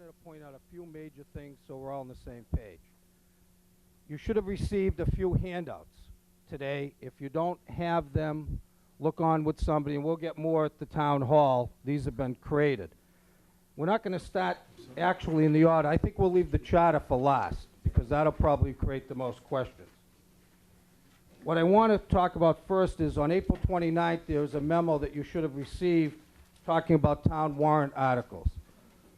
wanted to point out a few major things so we're all on the same page. You should have received a few handouts today. If you don't have them, look on with somebody, and we'll get more at the town hall. These have been created. We're not going to start actually in the order. I think we'll leave the charter for last, because that'll probably create the most questions. What I want to talk about first is on April 29th, there was a memo that you should have received talking about town warrant articles.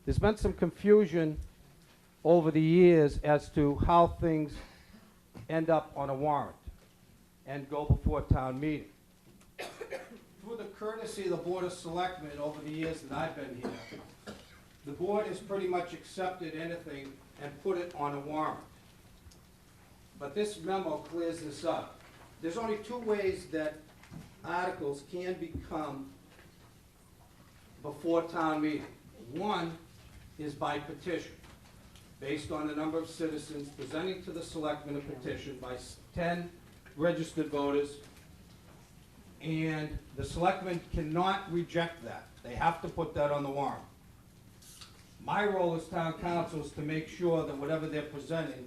There's been some confusion over the years as to how things end up on a warrant and go before town meeting. Through the courtesy of the Board of Selectmen over the years that I've been here, the board has pretty much accepted anything and put it on a warrant. But this memo clears this up. There's only two ways that articles can become before town meeting. One is by petition, based on the number of citizens presenting to the selectmen a petition by 10 registered voters, and the selectmen cannot reject that. They have to put that on the warrant. My role as town council is to make sure that whatever they're presenting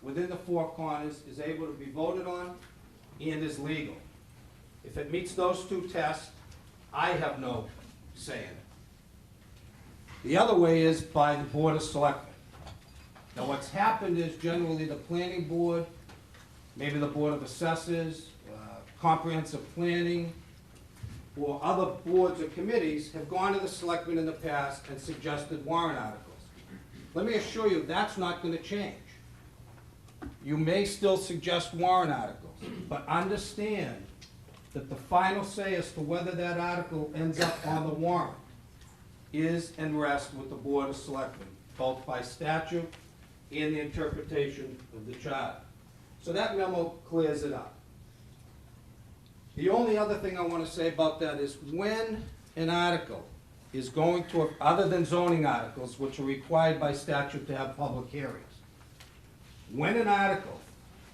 within the four corners is able to be voted on and is legal. If it meets those two tests, I have no say in it. The other way is by the Board of Selectmen. Now what's happened is generally the planning board, maybe the Board of Assessors, comprehensive planning, or other boards or committees have gone to the selectmen in the past and suggested warrant articles. Let me assure you, that's not going to change. You may still suggest warrant articles, but understand that the final say as to whether that article ends up on the warrant is and rests with the Board of Selectmen, both by statute and the interpretation of the charter. So that memo clears it up. The only other thing I want to say about that is when an article is going to, other than zoning articles, which are required by statute to have public hearings, when an article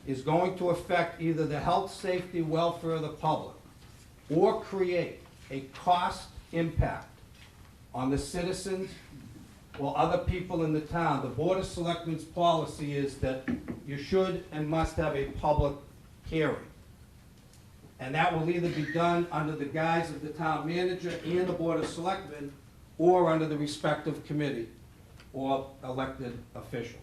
is going to affect either the health, safety, welfare of the public, or create a cost impact on the citizens or other people in the town, the Board of Selectmen's policy is that you should and must have a public hearing. And that will either be done under the guise of the town manager and the Board of Selectmen, or under the respective committee or elected officials.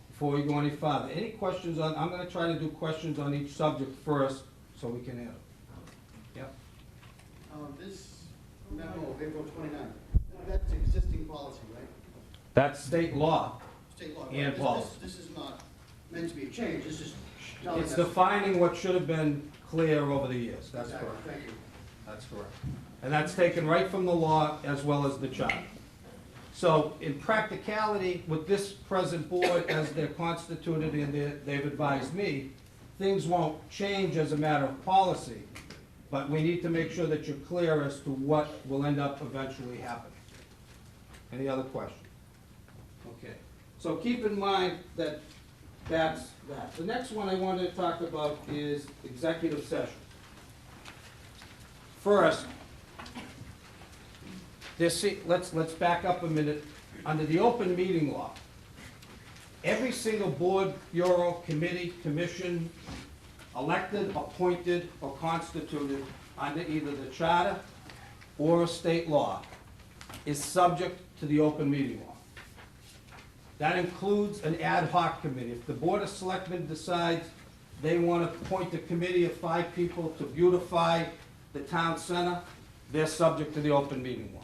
Before we go any farther, any questions on, I'm going to try to do questions on each subject first so we can handle. Yep. This memo of April 29th, that's existing policy, right? That's state law. State law. And policy. This is not meant to be a change, this is telling us. It's defining what should have been clear over the years. That's Exactly. correct. Thank you. That's correct. And that's taken right from the law as well as the charter. So in practicality, with this present board as they're constituted and they've advised me, things won't change as a matter of policy, but we need to make sure that you're clear as to what will end up eventually happening. Any other questions? Okay. So keep in mind that that's that. The next one I wanted to talk about is executive session. First, let's back up a minute. Under the open meeting law, every single board, bureau, committee, commission, elected, appointed, or constituted under either the charter or a state law is subject to the open meeting law. That includes an ad hoc committee. If the Board of Selectmen decides they want to appoint a committee of 5 people to beautify the town center, they're subject to the open meeting law.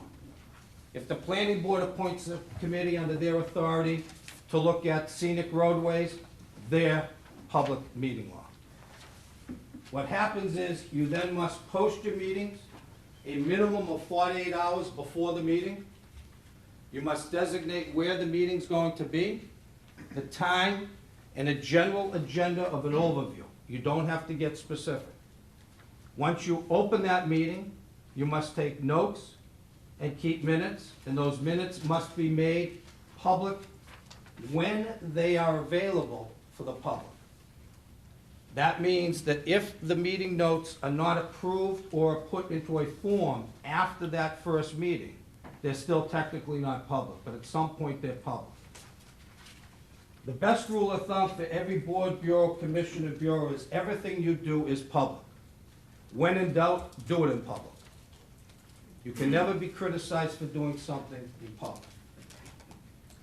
If the planning board appoints a committee under their authority to look at scenic roadways, they're public meeting law. What happens is you then must post your meetings a minimum of 48 hours before the meeting. You must designate where the meeting's going to be, the time, and a general agenda of an overview. You don't have to get specific. Once you open that meeting, you must take notes and keep minutes, and those minutes must be made public when they are available for the public. That means that if the meeting notes are not approved or put into a form after that first meeting, they're still technically not public, but at some point they're public. The best rule of thumb for every board, bureau, commission, and bureau is everything you do is public. When in doubt, do it in public. You can never be criticized for doing something in public.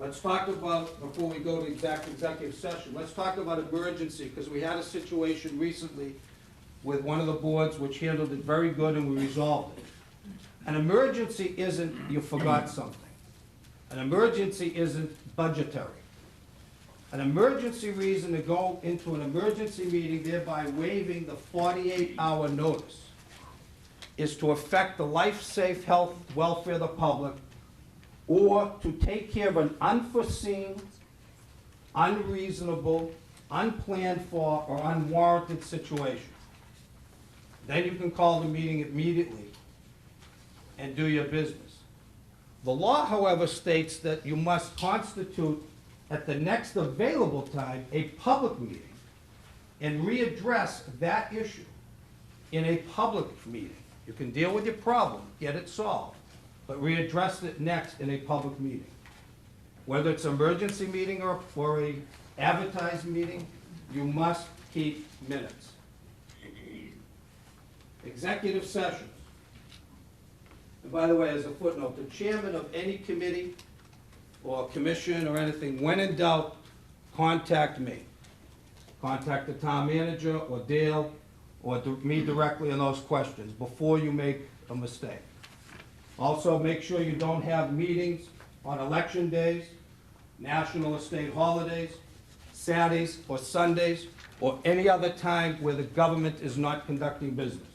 Let's talk about, before we go to executive session, let's talk about emergency, because we had a situation recently with one of the boards which handled it very good and we resolved it. An emergency isn't you forgot something. An emergency isn't budgetary. An emergency reason to go into an emergency meeting, thereby waiving the 48-hour notice, is to affect the life, safe, health, welfare of the public, or to take care of an unforeseen, unreasonable, unplanned for, or unwarranted situation. Then you can call the meeting immediately and do your business. The law, however, states that you must constitute at the next available time a public meeting and readdress that issue in a public meeting. You can deal with your problem, get it solved, but readdress it next in a public meeting. Whether it's an emergency meeting or a advertised meeting, you must keep minutes. Executive sessions. And by the way, as a footnote, the chairman of any committee or commission or anything, when in doubt, contact me. Contact the town manager or Dale or me directly on those questions before you make a mistake. Also, make sure you don't have meetings on election days, national or state holidays, Saturdays or Sundays, or any other time where the government is not conducting business.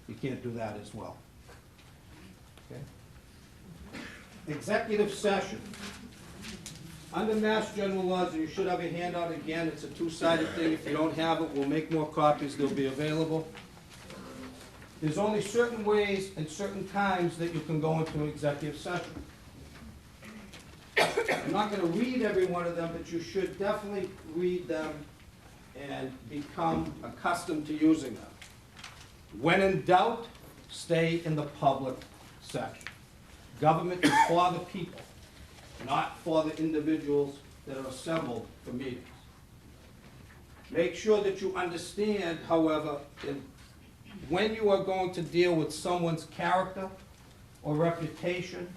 You can't do that as well. Okay? Executive session. Under Mass General Laws, and you should have a handout again, it's a two-sided thing. If you don't have it, we'll make more copies, they'll be available. There's only certain ways and certain times that you can go into an executive session. I'm not gonna read every one of them, but you should definitely read them and become accustomed to using them. When in doubt, stay in the public section. Government is for the people, not for the individuals that are assembled for meetings. Make sure that you understand, however, when you are going to deal with someone's character or reputation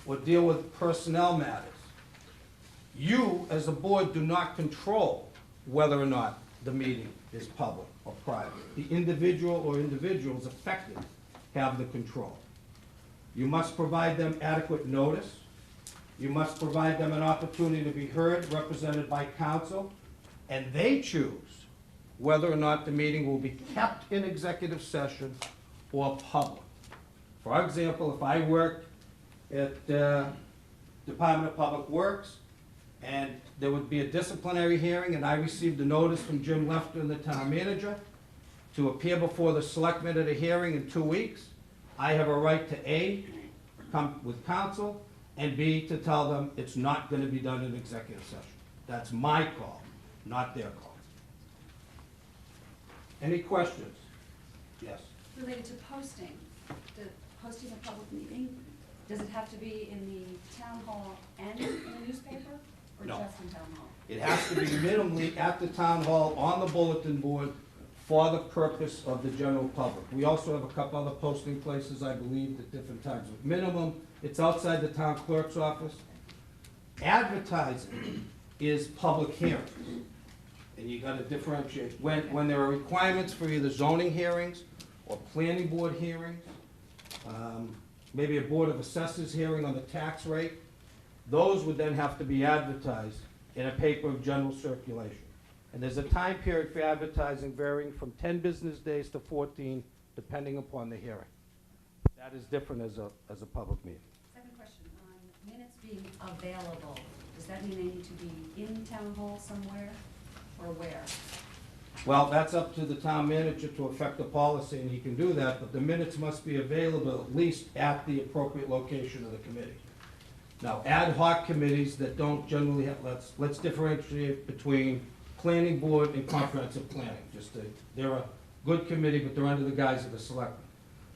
or deal with personnel matters, you, as a board, do not control whether or not the meeting is public or private. The individual or individuals affected have the control. You must provide them adequate notice. You must provide them an opportunity to be heard, represented by counsel, and they choose whether or not the meeting will be kept in executive session or public. For example, if I worked at Department of Public Works and there would be a disciplinary hearing and I received a notice from Jim Lefter and the town manager to appear before the selectmen at a hearing in 2 weeks, I have a right to A, come with counsel, and B, to tell them it's not going to be done in executive session. That's my call, not their call. Any questions? Yes. Related to posting, posting a public meeting, does it have to be in the town hall and in the newspaper, or No. just in town hall? It has to be minimally at the town hall on the bulletin board for the purpose of the general public. We also have a couple other posting places, I believe, at different times. With minimum, it's outside the town clerk's office. Advertising is public hearings, and you gotta differentiate. When there are requirements for either zoning hearings or planning board hearings, maybe a board of assessors hearing on the tax rate, those would then have to be advertised in a paper of general circulation. And there's a time period for advertising varying from 10 business days to 14, depending upon the hearing. That is different as a public meeting. Second question, on minutes being available, does that mean they need to be in town hall somewhere, or where? Well, that's up to the town manager to affect the policy, and he can do that, but the minutes must be available at least at the appropriate location of the committee. Now, ad hoc committees that don't generally have, let's differentiate between planning board and comprehensive planning. They're a good committee, but they're under the guise of the selectmen.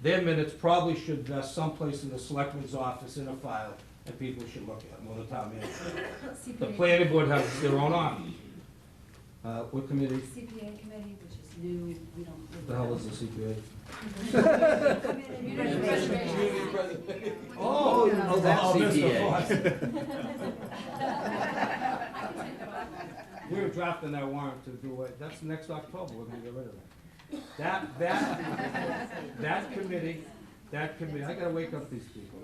their minutes probably should vest someplace in the selectman's office in a file, and people should look at them, or the town manager. The CPA planning board has their own office. What committee? CPA committee, which is new, we don't. What the hell is the CPA? Community preservation. Oh, that's We were drafting that warrant to do it, that's next October, we're gonna get rid of it. That committee, I gotta wake up these people.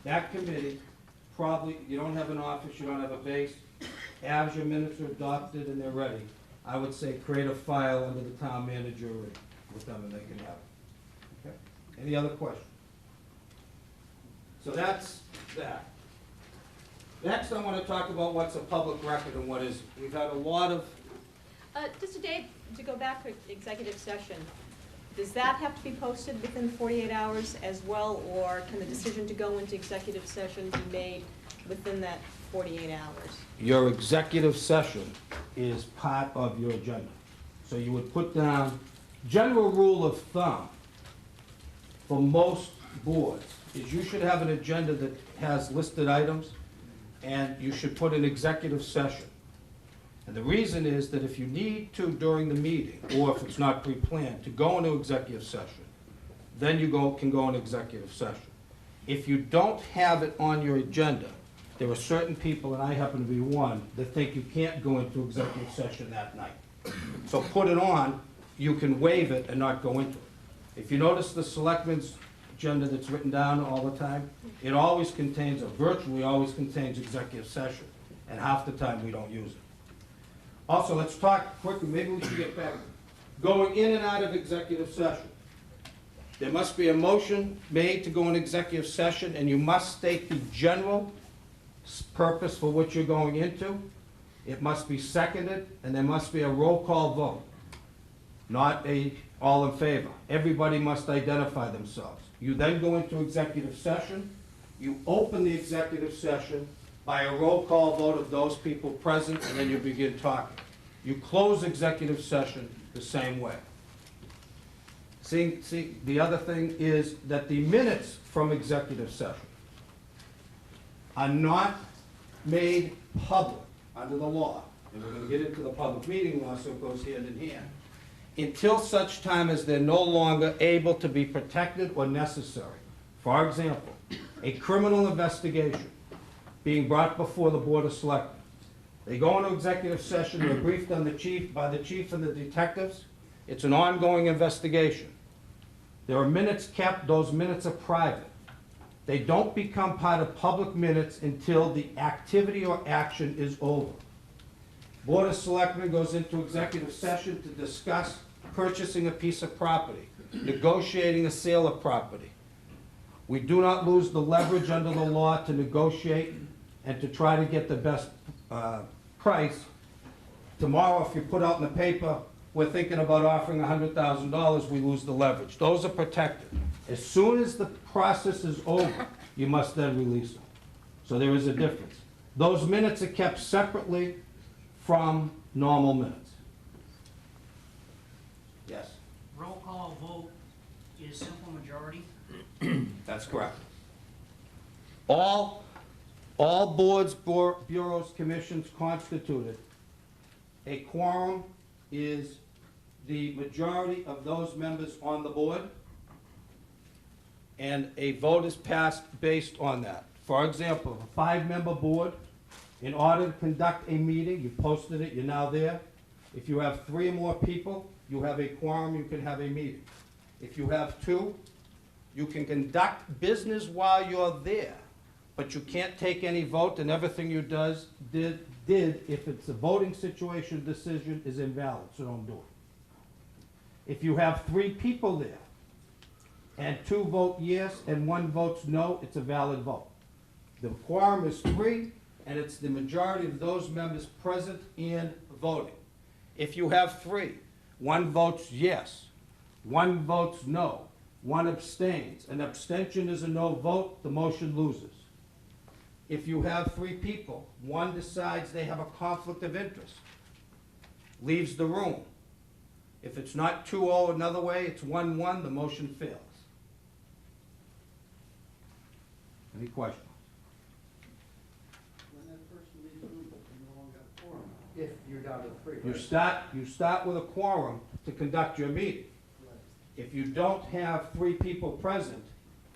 That committee, probably, you don't have an office, you don't have a base, as your minutes are adopted and they're ready, I would say create a file under the town manager with them and they can have it. Okay? Any other questions? So that's that. Next, I want to talk about what's a public record and what isn't. We've had a lot of, Just a day to go back to executive session, does that have to be posted within 48 hours as well, or can the decision to go into executive session be made within that 48 hours? your executive session is part of your agenda. So you would put down, general rule of thumb for most boards is you should have an agenda that has listed items, and you should put an executive session. And the reason is that if you need to during the meeting, or if it's not pre-planned, to go into executive session, then you can go into executive session. If you don't have it on your agenda, there are certain people, and I happen to be one, that think you can't go into executive session that night. So put it on, you can waive it and not go into it. If you notice the selectmen's agenda that's written down all the time, it always contains, or virtually always contains executive session, and half the time we don't use it. Also, let's talk quickly, maybe we should get back, going in and out of executive session. There must be a motion made to go in executive session, and you must state the general purpose for which you're going into. It must be seconded, and there must be a roll call vote, not a all in favor. Everybody must identify themselves. You then go into executive session, you open the executive session by a roll call vote of those people present, and then you begin talking. You close executive session the same way. See, the other thing is that the minutes from executive session are not made public under the law, and we're gonna get into the public meeting law, so it goes hand in hand, until such time as they're no longer able to be protected or necessary. For example, a criminal investigation being brought before the Board of Selectmen. They go into executive session, they're briefed by the chief and the detectives. It's an ongoing investigation. There are minutes kept, those minutes are private. They don't become part of public minutes until the activity or action is over. Board of Selectmen goes into executive session to discuss purchasing a piece of property, negotiating a sale of property. We do not lose the leverage under the law to negotiate and to try to get the best price. Tomorrow, if you put out in the paper, we're thinking about offering $100,000, we lose the leverage. Those are protected. As soon as the process is over, you must then release them. So there is a difference. Those minutes are kept separately from normal minutes. Yes, Roll call vote is simple majority. that's correct. All boards, bureaus, commissions constituted, a quorum is the majority of those members on the board, and a vote is passed based on that. For example, a 5-member board, in order to conduct a meeting, you posted it, you're now there. If you have 3 or more people, you have a quorum, you can have a meeting. If you have 2, you can conduct business while you're there, but you can't take any vote, and everything you did, if it's a voting situation, decision is invalid, so don't do it. If you have 3 people there, and 2 vote yes and 1 votes no, it's a valid vote. The quorum is 3, and it's the majority of those members present and voting. If you have 3, 1 votes yes, 1 votes no, 1 abstains. An abstention is a no vote, the motion loses. If you have 3 people, 1 decides they have a conflict of interest, leaves the room. If it's not 2-0 another way, it's 1-1, the motion fails. Any questions? When that person leaves the room, you no longer have a quorum, if you're down to three, You right? start with a quorum to conduct your meeting. Right. If you don't have 3 people present,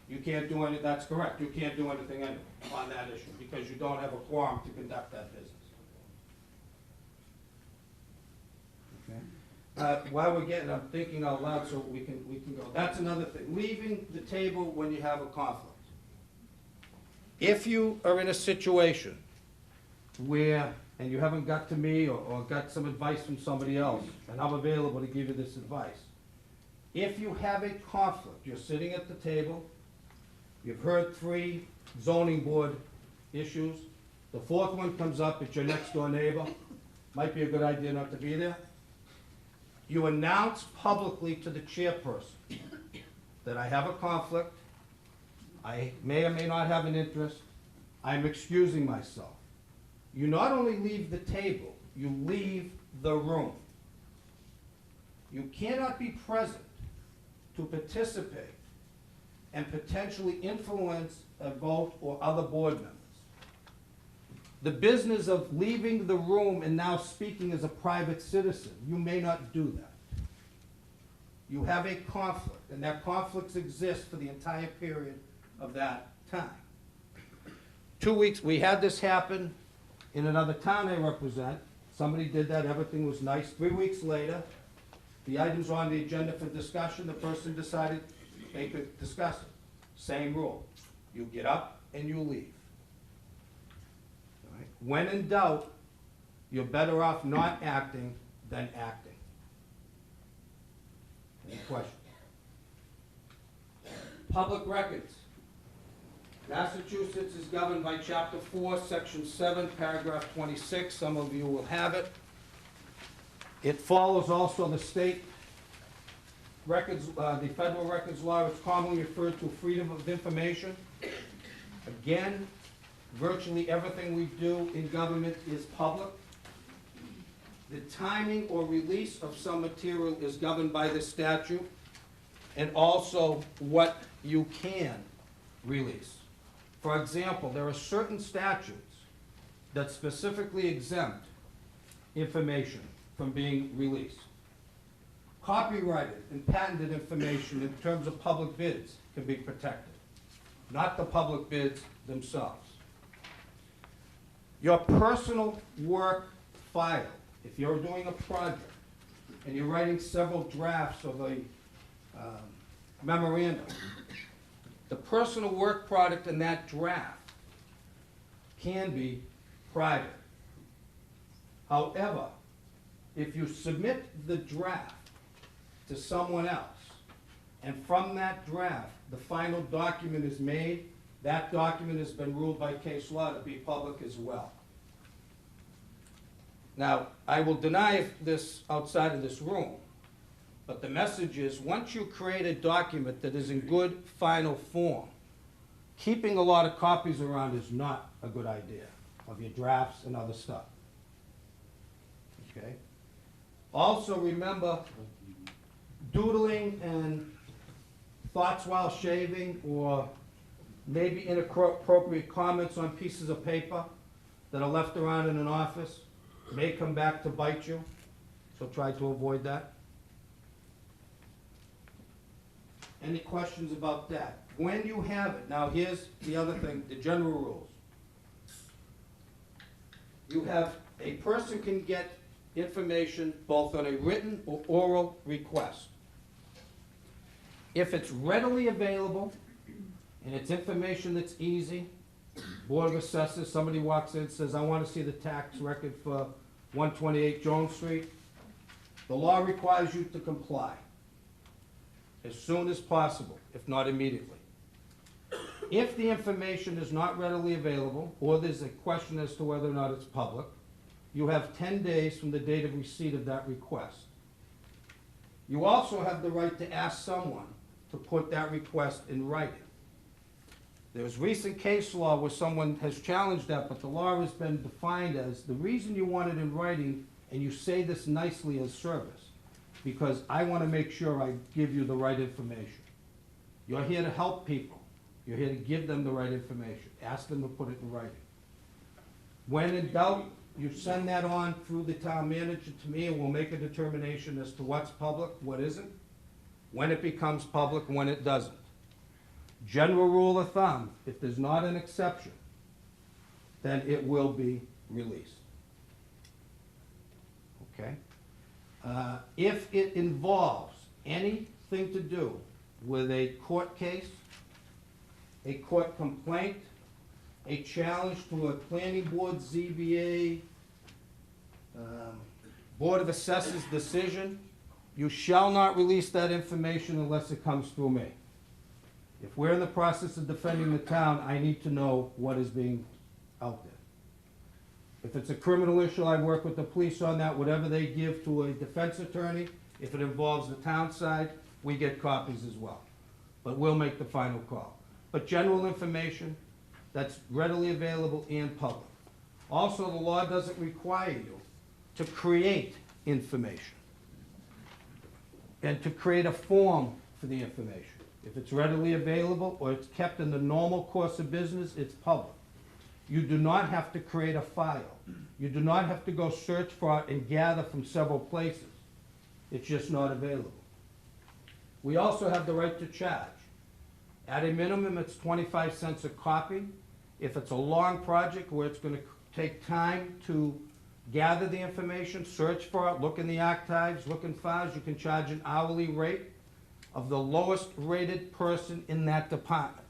you can't do any, that's correct, you can't do anything anyway on that issue, because you don't have a quorum to conduct that business. Okay? While we're getting, I'm thinking out loud so we can go. That's another thing, leaving the table when you have a conflict. If you are in a situation where, and you haven't got to me or got some advice from somebody else, and I'm available to give you this advice. If you have a conflict, you're sitting at the table, you've heard 3 zoning board issues, the 4th one comes up, it's your next door neighbor, might be a good idea not to be there. You announce publicly to the chairperson that I have a conflict, I may or may not have an interest, I'm excusing myself. You not only leave the table, you leave the room. You cannot be present to participate and potentially influence a vote or other board members. The business of leaving the room and now speaking as a private citizen, you may not do that. You have a conflict, and that conflict exists for the entire period of that time. 2 weeks, we had this happen in another town I represent. Somebody did that, everything was nice. 3 weeks later, the items were on the agenda for discussion, the person decided they could discuss it. Same rule. You get up and you leave. All right? When in doubt, you're better off not acting than acting. Any questions? Public records. Massachusetts is governed by Chapter 4, Section 7, Paragraph 26. Some of you will have it. It follows also the state records, the federal records law. It's commonly referred to Freedom of Information. Again, virtually everything we do in government is public. The timing or release of some material is governed by the statute, and also what you can release. For example, there are certain statutes that specifically exempt information from being released. Copyrighted and patented information in terms of public bids can be protected, not the public bids themselves. Your personal work file, if you're doing a project and you're writing several drafts of a memorandum, the personal work product in that draft can be private. However, if you submit the draft to someone else, and from that draft, the final document is made, that document has been ruled by case law to be public as well. Now, I will deny this outside of this room, but the message is, once you create a document that is in good final form, keeping a lot of copies around is not a good idea of your drafts and other stuff. Okay? Also remember, doodling and thoughts while shaving, or maybe inappropriate comments on pieces of paper that are left around in an office may come back to bite you, so try to avoid that. Any questions about that? When you have it, now here's the other thing, the general rules. You have, a person can get information both on a written or oral request. If it's readily available, and it's information that's easy, Board of Assessors, somebody walks in and says, I want to see the tax record for 128 Jones Street, the law requires you to comply as soon as possible, if not immediately. If the information is not readily available, or there's a question as to whether or not it's public, you have 10 days from the date of receipt of that request. You also have the right to ask someone to put that request in writing. There's recent case law where someone has challenged that, but the law has been defined as, the reason you want it in writing, and you say this nicely as service, because I want to make sure I give you the right information. You're here to help people. You're here to give them the right information. Ask them to put it in writing. When in doubt, you send that on through the town manager to me, and we'll make a determination as to what's public, what isn't, when it becomes public, when it doesn't. General rule of thumb, if there's not an exception, then it will be released. Okay? If it involves anything to do with a court case, a court complaint, a challenge to a planning board, ZBA, Board of Assessors decision, you shall not release that information unless it comes through me. If we're in the process of defending the town, I need to know what is being out there. If it's a criminal issue, I work with the police on that, whatever they give to a defense attorney. If it involves the town side, we get copies as well. But we'll make the final call. But general information that's readily available and public. Also, the law doesn't require you to create information and to create a form for the information. If it's readily available or it's kept in the normal course of business, it's public. You do not have to create a file. You do not have to go search for it and gather from several places. It's just not available. We also have the right to charge. At a minimum, it's 25 cents a copy. If it's a long project where it's going to take time to gather the information, search for it, look in the archives, look in files, you can charge an hourly rate of the lowest rated person in that department,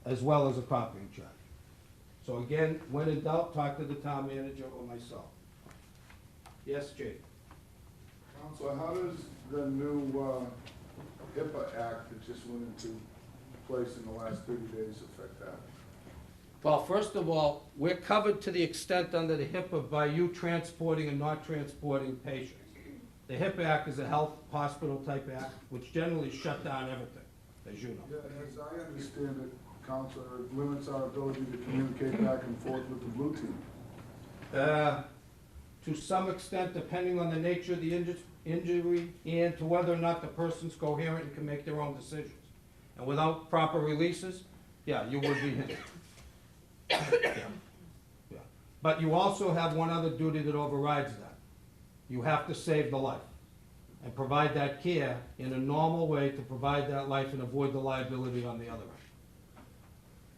as well as a copying charge. So again, when in doubt, talk to the town manager or myself. Yes, Jake? Counselor, how does the new HIPAA Act that just went into place in the last 30 days affect that? Well, first of all, we're covered to the extent under the HIPAA by you transporting and not transporting patients. The HIPAA Act is a health hospital type act, which generally shut down everything, as you know. Yeah, as I understand it, Counselor, it limits our ability to communicate back and forth with the blue team. To some extent, depending on the nature of the injury and to whether or not the person's coherent and can make their own decisions. And without proper releases, yeah, you would be hindered. Yeah. Yeah. But you also have one other duty that overrides that. You have to save the life and provide that care in a normal way to provide that life and avoid the liability on the other end.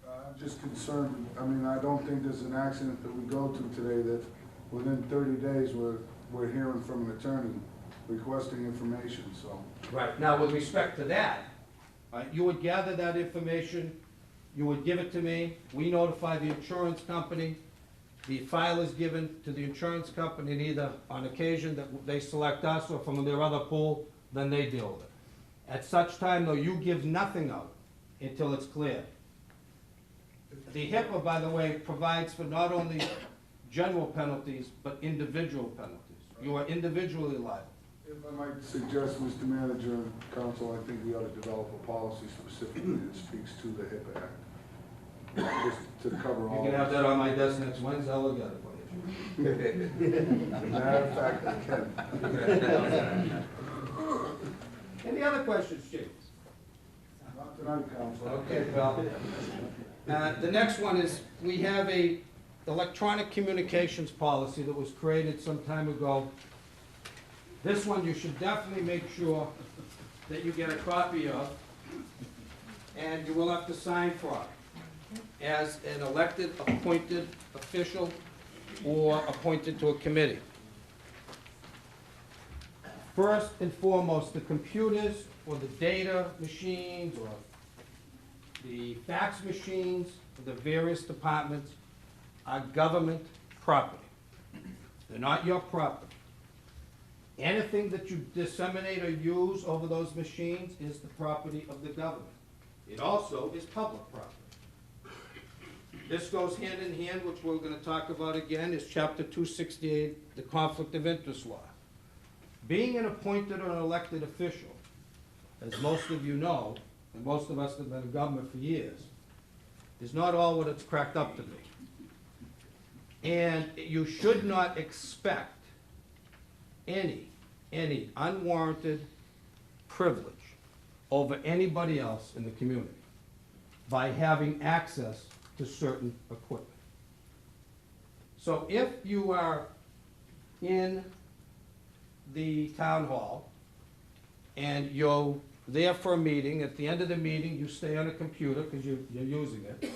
I'm just concerned, I mean, I don't think there's an accident that we go to today that within 30 days we're hearing from an attorney requesting information, so. Right. Now, with respect to that, you would gather that information, you would give it to me, we notify the insurance company, the file is given to the insurance company, and either on occasion that they select us or from their other pool, then they deal with it. At such time, though, you give nothing out until it's clear. The HIPAA, by the way, provides for not only general penalties, but individual penalties. You are individually liable. If I might suggest, Mr. Manager and Council, I think we ought to develop a policy specifically that speaks to the HIPAA Act, just to cover all. You can have that on my desk next Wednesday, I'll look at it for you. As a matter of fact, I can. Any other questions, Chief? Not tonight, Council. Okay, well, the next one is, we have a electronic communications policy that was created some time ago. This one you should definitely make sure that you get a copy of, and you will have to sign for it as an elected, appointed official or appointed to a committee. First and foremost, the computers or the data machines or the fax machines for the various departments are government property. They're not your property. Anything that you disseminate or use over those machines is the property of the government. It also is public property. This goes hand in hand, which we're going to talk about again, is Chapter 268, the Conflict of Interest Law. Being an appointed or an elected official, as most of you know, and most of us have been in government for years, is not all what it's cracked up to be. And you should not expect any unwarranted privilege over anybody else in the community. by having access to certain equipment. So if you are in the town hall and you're there for a meeting, at the end of the meeting, you stay on a computer because you're using it,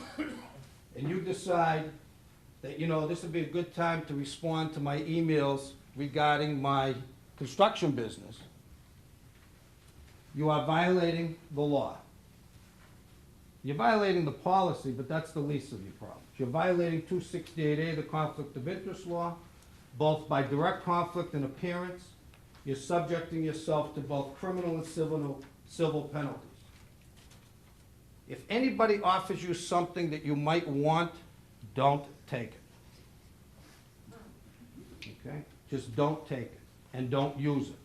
and you decide that, you know, this would be a good time to respond to my emails regarding my construction business, you are violating the law. You're violating the policy, but that's the least of your problems. You're violating 268A, the conflict of interest law, both by direct conflict and appearance. You're subjecting yourself to both criminal and civil penalties. If anybody offers you something that you might want, don't take it. Okay? Just don't take it, and don't use it.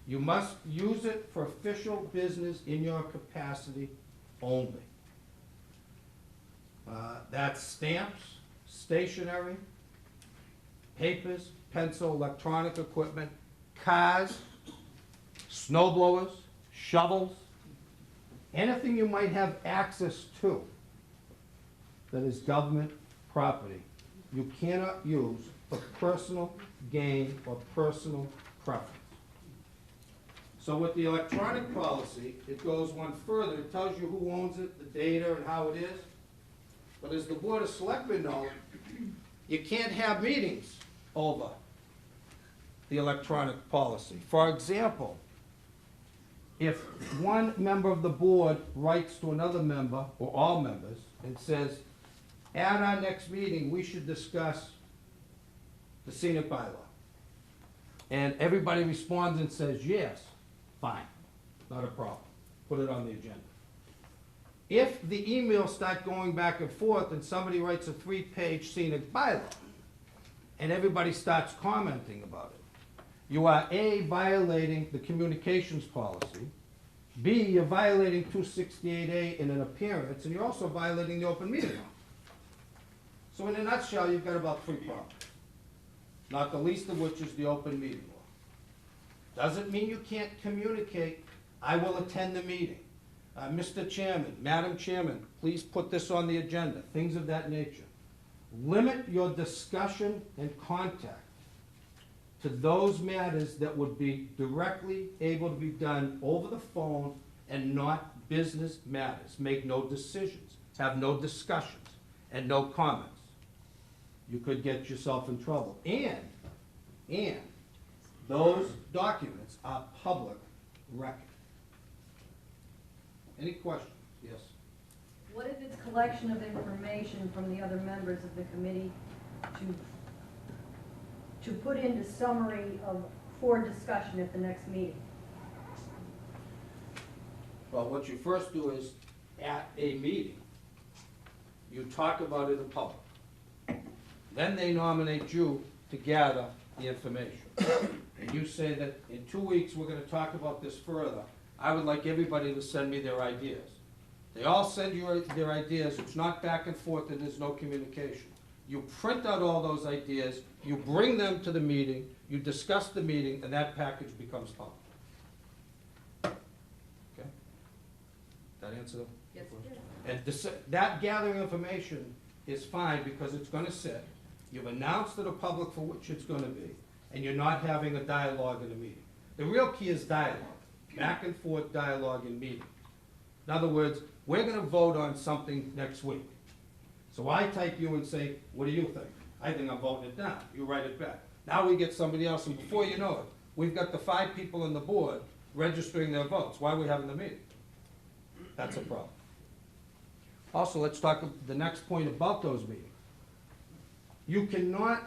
You must use it for official business in your capacity only. That's stamps, stationery, papers, pencil, electronic equipment, cars, snow blowers, shovels, anything you might have access to that is government property, you cannot use for personal gain or personal preference. So with the electronic policy, it goes one further. It tells you who owns it, the data, and how it is. But as the Board of Selectmen know, you can't have meetings over the electronic policy. For example, if one member of the board writes to another member, or all members, and says, at our next meeting, we should discuss the scenic bylaw. And everybody responds and says, yes, fine, not a problem. Put it on the agenda. If the emails start going back and forth and somebody writes a 3-page scenic bylaw, and everybody starts commenting about it, you are A, violating the communications policy, B, you're violating 268A in an appearance, and you're also violating the open meeting law. So in a nutshell, you've got about 3 problems, not the least of which is the open meeting law. Doesn't mean you can't communicate, I will attend the meeting. Mr. Chairman, Madam Chairman, please put this on the agenda, things of that nature. Limit your discussion and contact to those matters that would be directly able to be done over the phone and not business matters. Make no decisions, have no discussions, and no comments. You could get yourself in trouble. And those documents are public record. Any questions? Yes. What if it's collection of information from the other members of the committee to put into summary for discussion at the next meeting? Well, what you first do is, at a meeting, you talk about it in public. Then they nominate you to gather the information. And you say that in 2 weeks, we're gonna talk about this further. I would like everybody to send me their ideas. They all send you their ideas, it's not back and forth and there's no communication. You print out all those ideas, you bring them to the meeting, you discuss the meeting, and that package becomes public. Okay? That answer the Yes, question? it And that gathering information is fine because it's gonna sit. You've announced to the public for which it's gonna be, and you're not having a dialogue in a meeting. The real key is dialogue, back and forth dialogue in meeting. In other words, we're gonna vote on something next week. So I type you and say, what do you think? I think I'm voting it down. You write it back. Now we get somebody else, and before you know it, we've got the 5 people on the board registering their votes. Why are we having the meeting? That's a problem. Also, let's talk the next point about those meetings. You cannot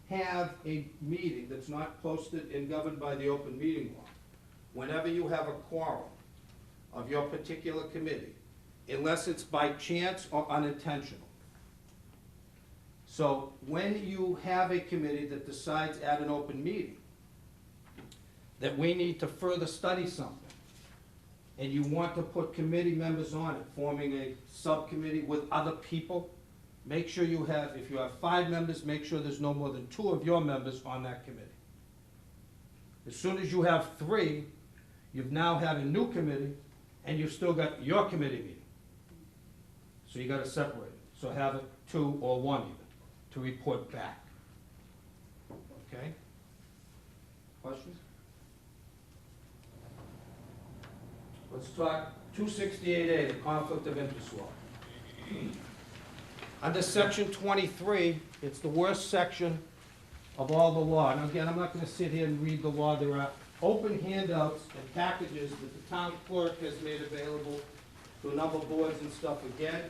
have a meeting that's not posted and governed by the open meeting law whenever you have a quorum of your particular committee, unless it's by chance or unintentional. So when you have a committee that decides at an open meeting that we need to further study something, and you want to put committee members on it, forming a subcommittee with other people, make sure you have, if you have 5 members, make sure there's no more than 2 of your members on that committee. As soon as you have 3, you've now had a new committee, and you've still got your committee meeting. So you gotta separate it. So have it 2 or 1 even, to report back. Okay? Questions? Let's talk 268A, the conflict of interest law. Under section 23, it's the worst section of all the law. And again, I'm not gonna sit here and read the law. There are open handouts and packages that the town clerk has made available to a number of boards and stuff. Again,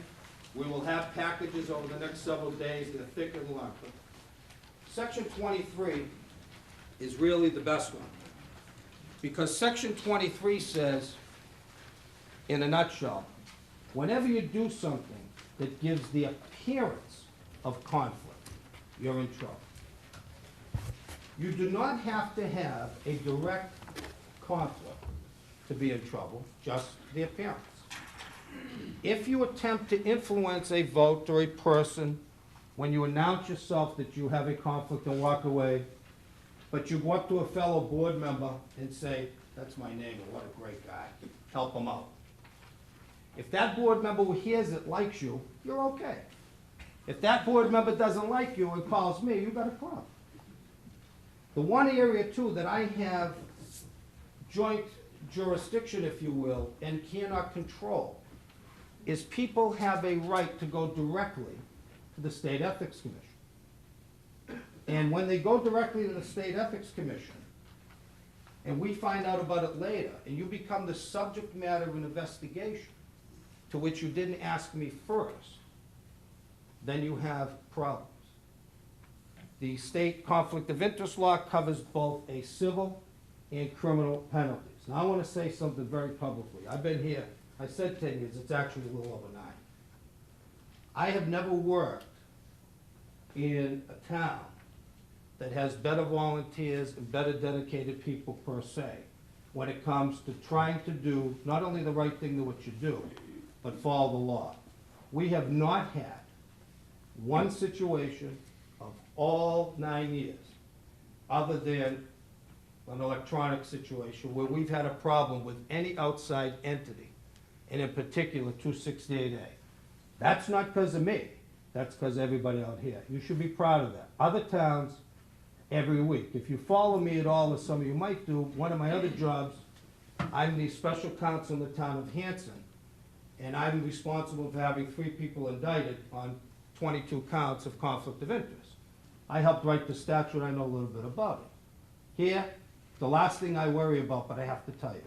we will have packages over the next several days. They're thick and long. But section 23 is really the best one. Because section 23 says, in a nutshell, whenever you do something that gives the appearance of conflict, you're in trouble. You do not have to have a direct conflict to be in trouble, just the appearance. If you attempt to influence a vote or a person when you announce yourself that you have a conflict and walk away, but you go up to a fellow board member and say, "That's my neighbor, what a great guy, help him out." If that board member who hears it likes you, you're okay. If that board member doesn't like you and calls me, you got a problem. The one area too that I have joint jurisdiction, if you will, and cannot control, is people have a right to go directly to the State Ethics Commission. And when they go directly to the State Ethics Commission, and we find out about it later, and you become the subject matter of an investigation to which you didn't ask me first, then you have problems. The state conflict of interest law covers both a civil and criminal penalties. Now, I want to say something very publicly. I've been here, I said 10 years, it's actually a little over 9. I have never worked in a town that has better volunteers and better dedicated people per se when it comes to trying to do not only the right thing to what you do, but follow the law. We have not had one situation of all 9 years, other than an electronic situation, where we've had a problem with any outside entity, and in particular 268A. That's not because of me, that's because everybody out here. You should be proud of that. Other towns, every week. If you follow me at all, as some of you might do, one of my other jobs, I'm the special counsel in the town of Hanson, and I'm responsible for having 3 people indicted on 22 counts of conflict of interest. I helped write the statute, I know a little bit about it. Here, the last thing I worry about, but I have to tell you,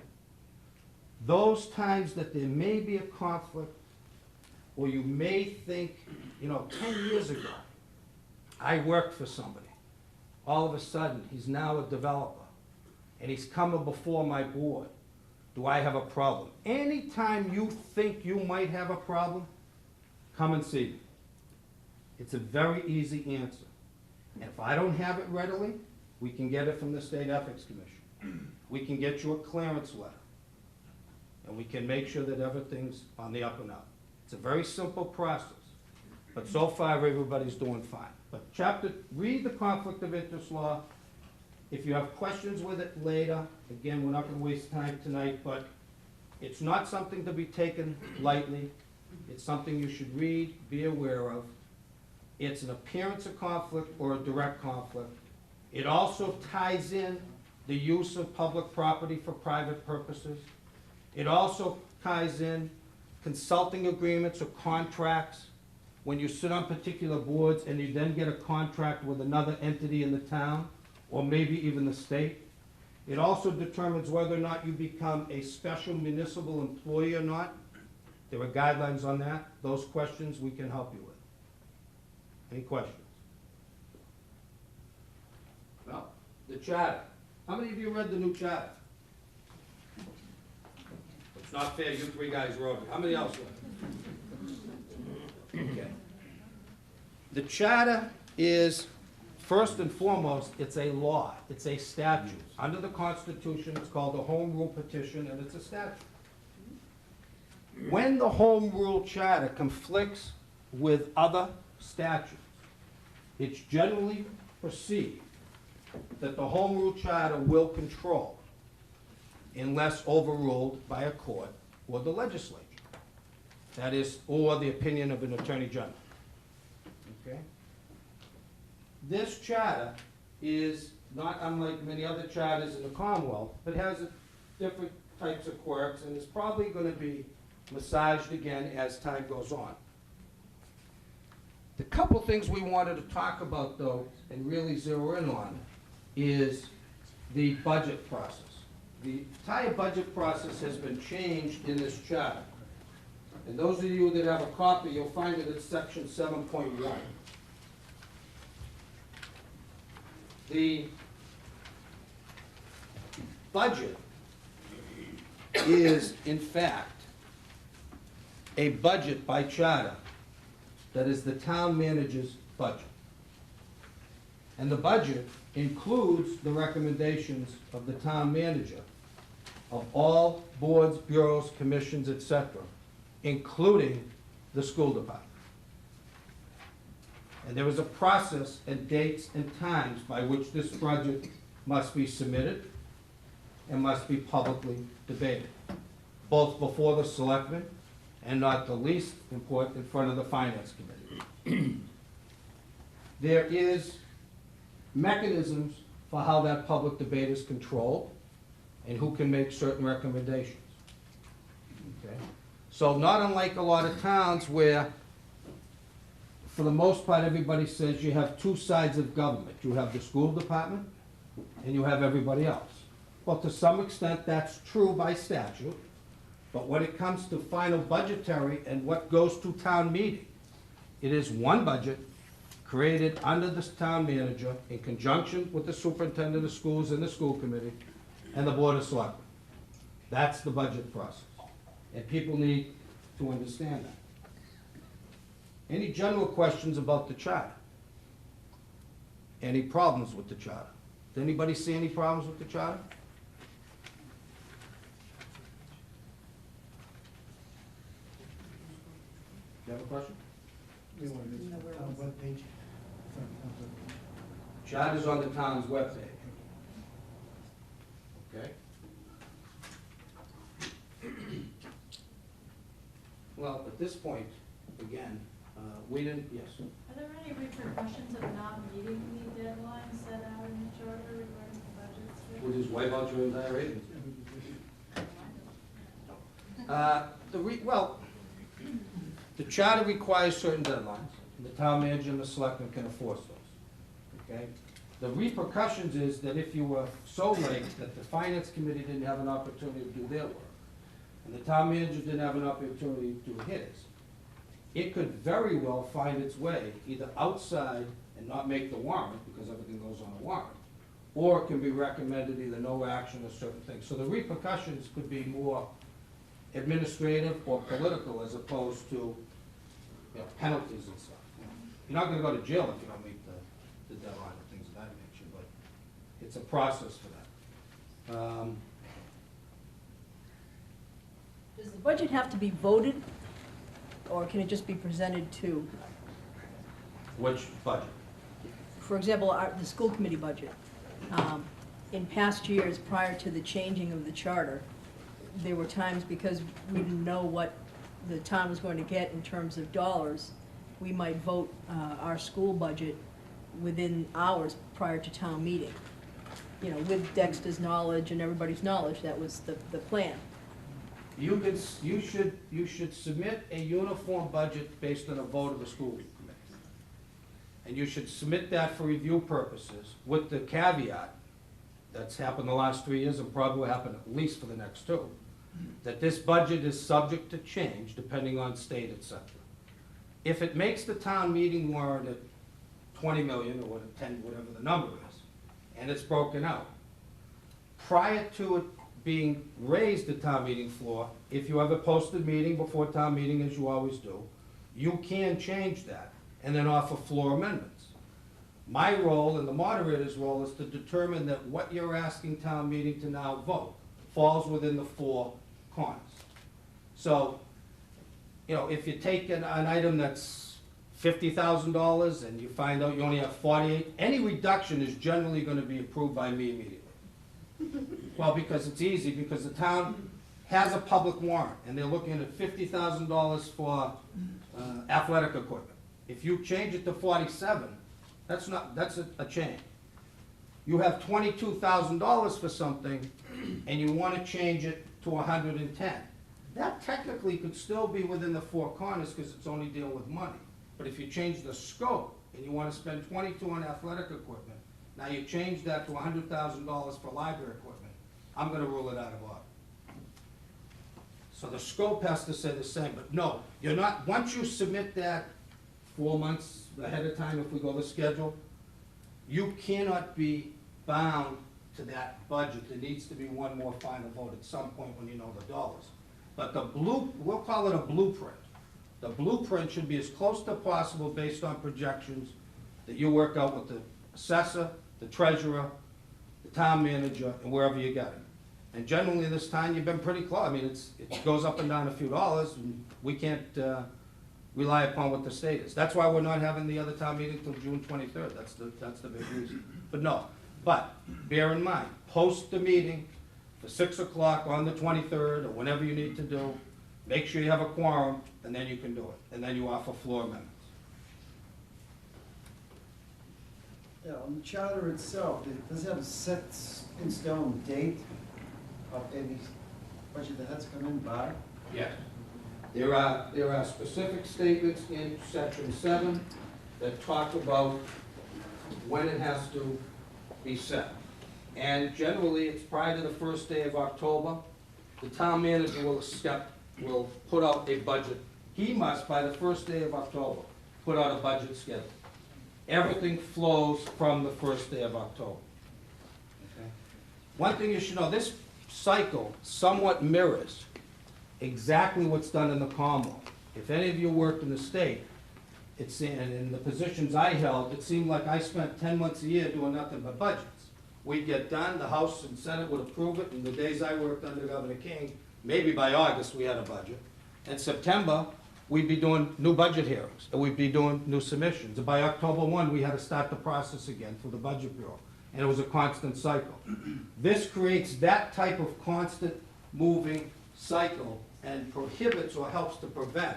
those times that there may be a conflict, or you may think, 10 years ago, I worked for somebody. All of a sudden, he's now a developer, and he's coming before my board. Do I have a problem? Anytime you think you might have a problem, come and see me. It's a very easy answer. And if I don't have it readily, we can get it from the State Ethics Commission. We can get you a clearance letter. And we can make sure that everything's on the up and up. It's a very simple process. But so far, everybody's doing fine. But read the conflict of interest law. If you have questions with it later, again, we're not going to waste time tonight, but it's not something to be taken lightly. It's something you should read, be aware of. It's an appearance of conflict or a direct conflict. It also ties in the use of public property for private purposes. It also ties in consulting agreements or contracts when you sit on particular boards and you then get a contract with another entity in the town, or maybe even the state. It also determines whether or not you become a special municipal employee or not. There are guidelines on that. Those questions we can help you with. Any questions? No. The charter. How many of you read the new charter? It's not fair, you 3 guys wrote it. How many else read it? Okay. The charter is, first and foremost, it's a law. It's a statute. Under the Constitution, it's called the Home Rule Petition, and it's a statute. When the Home Rule Charter conflicts with other statutes, it's generally perceived that the Home Rule Charter will control unless overruled by a court or the legislature. That is, or the opinion of an attorney general. Okay? This charter is not unlike many other charters in the Commonwealth, but has different types of quirks, and is probably gonna be massaged again as time goes on. The couple things we wanted to talk about, though, and really zero in on, is the budget process. The entire budget process has been changed in this charter. And those of you that have a copy, you'll find it at section 7.1. The budget is, in fact, a budget by charter that is the town manager's budget. And the budget includes the recommendations of the town manager of all boards, bureaus, commissions, etc., including the school department. And there is a process and dates and times by which this budget must be submitted and must be publicly debated, both before the selectmen and, not the least important, in front of the finance committee. There is mechanisms for how that public debate is controlled and who can make certain recommendations. Okay? So not unlike a lot of towns where, for the most part, everybody says you have two sides of government. You have the school department and you have everybody else. Well, to some extent, that's true by statute, but when it comes to final budgetary and what goes to town meeting, it is one budget created under the town manager in conjunction with the superintendent of schools and the school committee and the board of selectmen. That's the budget process, and people need to understand that. Any general questions about the charter? Any problems with the charter? Does anybody see any problems with the charter? You have a question? Charter's on the town's webpage. Okay? Well, at this point, again, we didn't, yes. Are there any repercussions of not meeting the deadline set out in the charter regarding the budgets? We'll just wipe out your entire agency. Well, the charter requires certain deadlines, and the town manager and the selectmen can enforce those, okay? The repercussions is that if you were so late that the finance committee didn't have an opportunity to do their work, and the town manager didn't have an opportunity to do his, it could very well find its way either outside and not make the warrant, because everything goes on a warrant, or it can be recommended either no action or certain things. So the repercussions could be more administrative or political as opposed to, you know, penalties and stuff. You're not gonna go to jail if you don't meet the deadline and things of that nature, but it's a process for that. Does the budget have to be voted, or can it just be presented to, Which budget? for example, the school committee budget? In past years, prior to the changing of the charter, there were times, because we didn't know what the town was going to get in terms of dollars, we might vote our school budget within hours prior to town meeting. You know, with Dexter's knowledge and everybody's knowledge, that was the plan. You should submit a uniform budget based on a vote of the school committee. And you should submit that for review purposes with the caveat, that's happened the last 3 years and probably will happen at least for the next 2, that this budget is subject to change depending on state, et cetera. If it makes the town meeting warrant at 20 million or 10, whatever the number is, and it's broken out, prior to it being raised at town meeting floor, if you have a posted meeting before town meeting, as you always do, you can change that and then offer floor amendments. My role and the moderator's role is to determine that what you're asking town meeting to now vote falls within the 4 corners. So, you know, if you take an item that's $50,000 and you find out you only have 48, any reduction is generally going to be approved by me immediately. Well, because it's easy, because the town has a public warrant, and they're looking at $50,000 for athletic equipment. If you change it to 47, that's a change. You have $22,000 for something, and you want to change it to 110. That technically could still be within the four corners, because it's only dealing with money. But if you change the scope, and you want to spend 22 on athletic equipment, now you change that to $100,000 for library equipment, I'm gonna rule it out of order. So the scope has to say the same, but no, you're not, once you submit that 4 months ahead of time, if we go to schedule, you cannot be bound to that budget. There needs to be one more final vote at some point when you know the dollars. But we'll call it a blueprint. The blueprint should be as close to possible based on projections that you work out with the assessor, the treasurer, the town manager, and wherever you get it. And generally this time, you've been pretty close. I mean, it goes up and down a few dollars, and we can't rely upon what the state is. That's why we're not having the other town meeting till June 23rd. That's the big reason. But bear in mind, post the meeting for 6 o'clock on the 23rd, or whenever you need to do. Make sure you have a quorum, and then you can do it. And then you offer floor amendments. Yeah, on the charter itself, does it have a set in stone date of any budget that has to come in by? Yes. There are specific statements in section 7 that talk about when it has to be set. And generally, it's prior to the first day of October. The town manager will put out a budget. He must, by the first day of October, put out a budget schedule. Everything flows from the first day of October. Okay? One thing you should know, this cycle somewhat mirrors exactly what's done in the Commonwealth. If any of you worked in the state, in the positions I held, it seemed like I spent 10 months a year doing nothing but budgets. We'd get done, the House and Senate would approve it, and the days I worked under Governor King, maybe by August, we had a budget. In September, we'd be doing new budget hearings, and we'd be doing new submissions. And by October 1, we had to start the process again through the Budget Bureau, and it was a constant cycle. This creates that type of constant moving cycle and prohibits or helps to prevent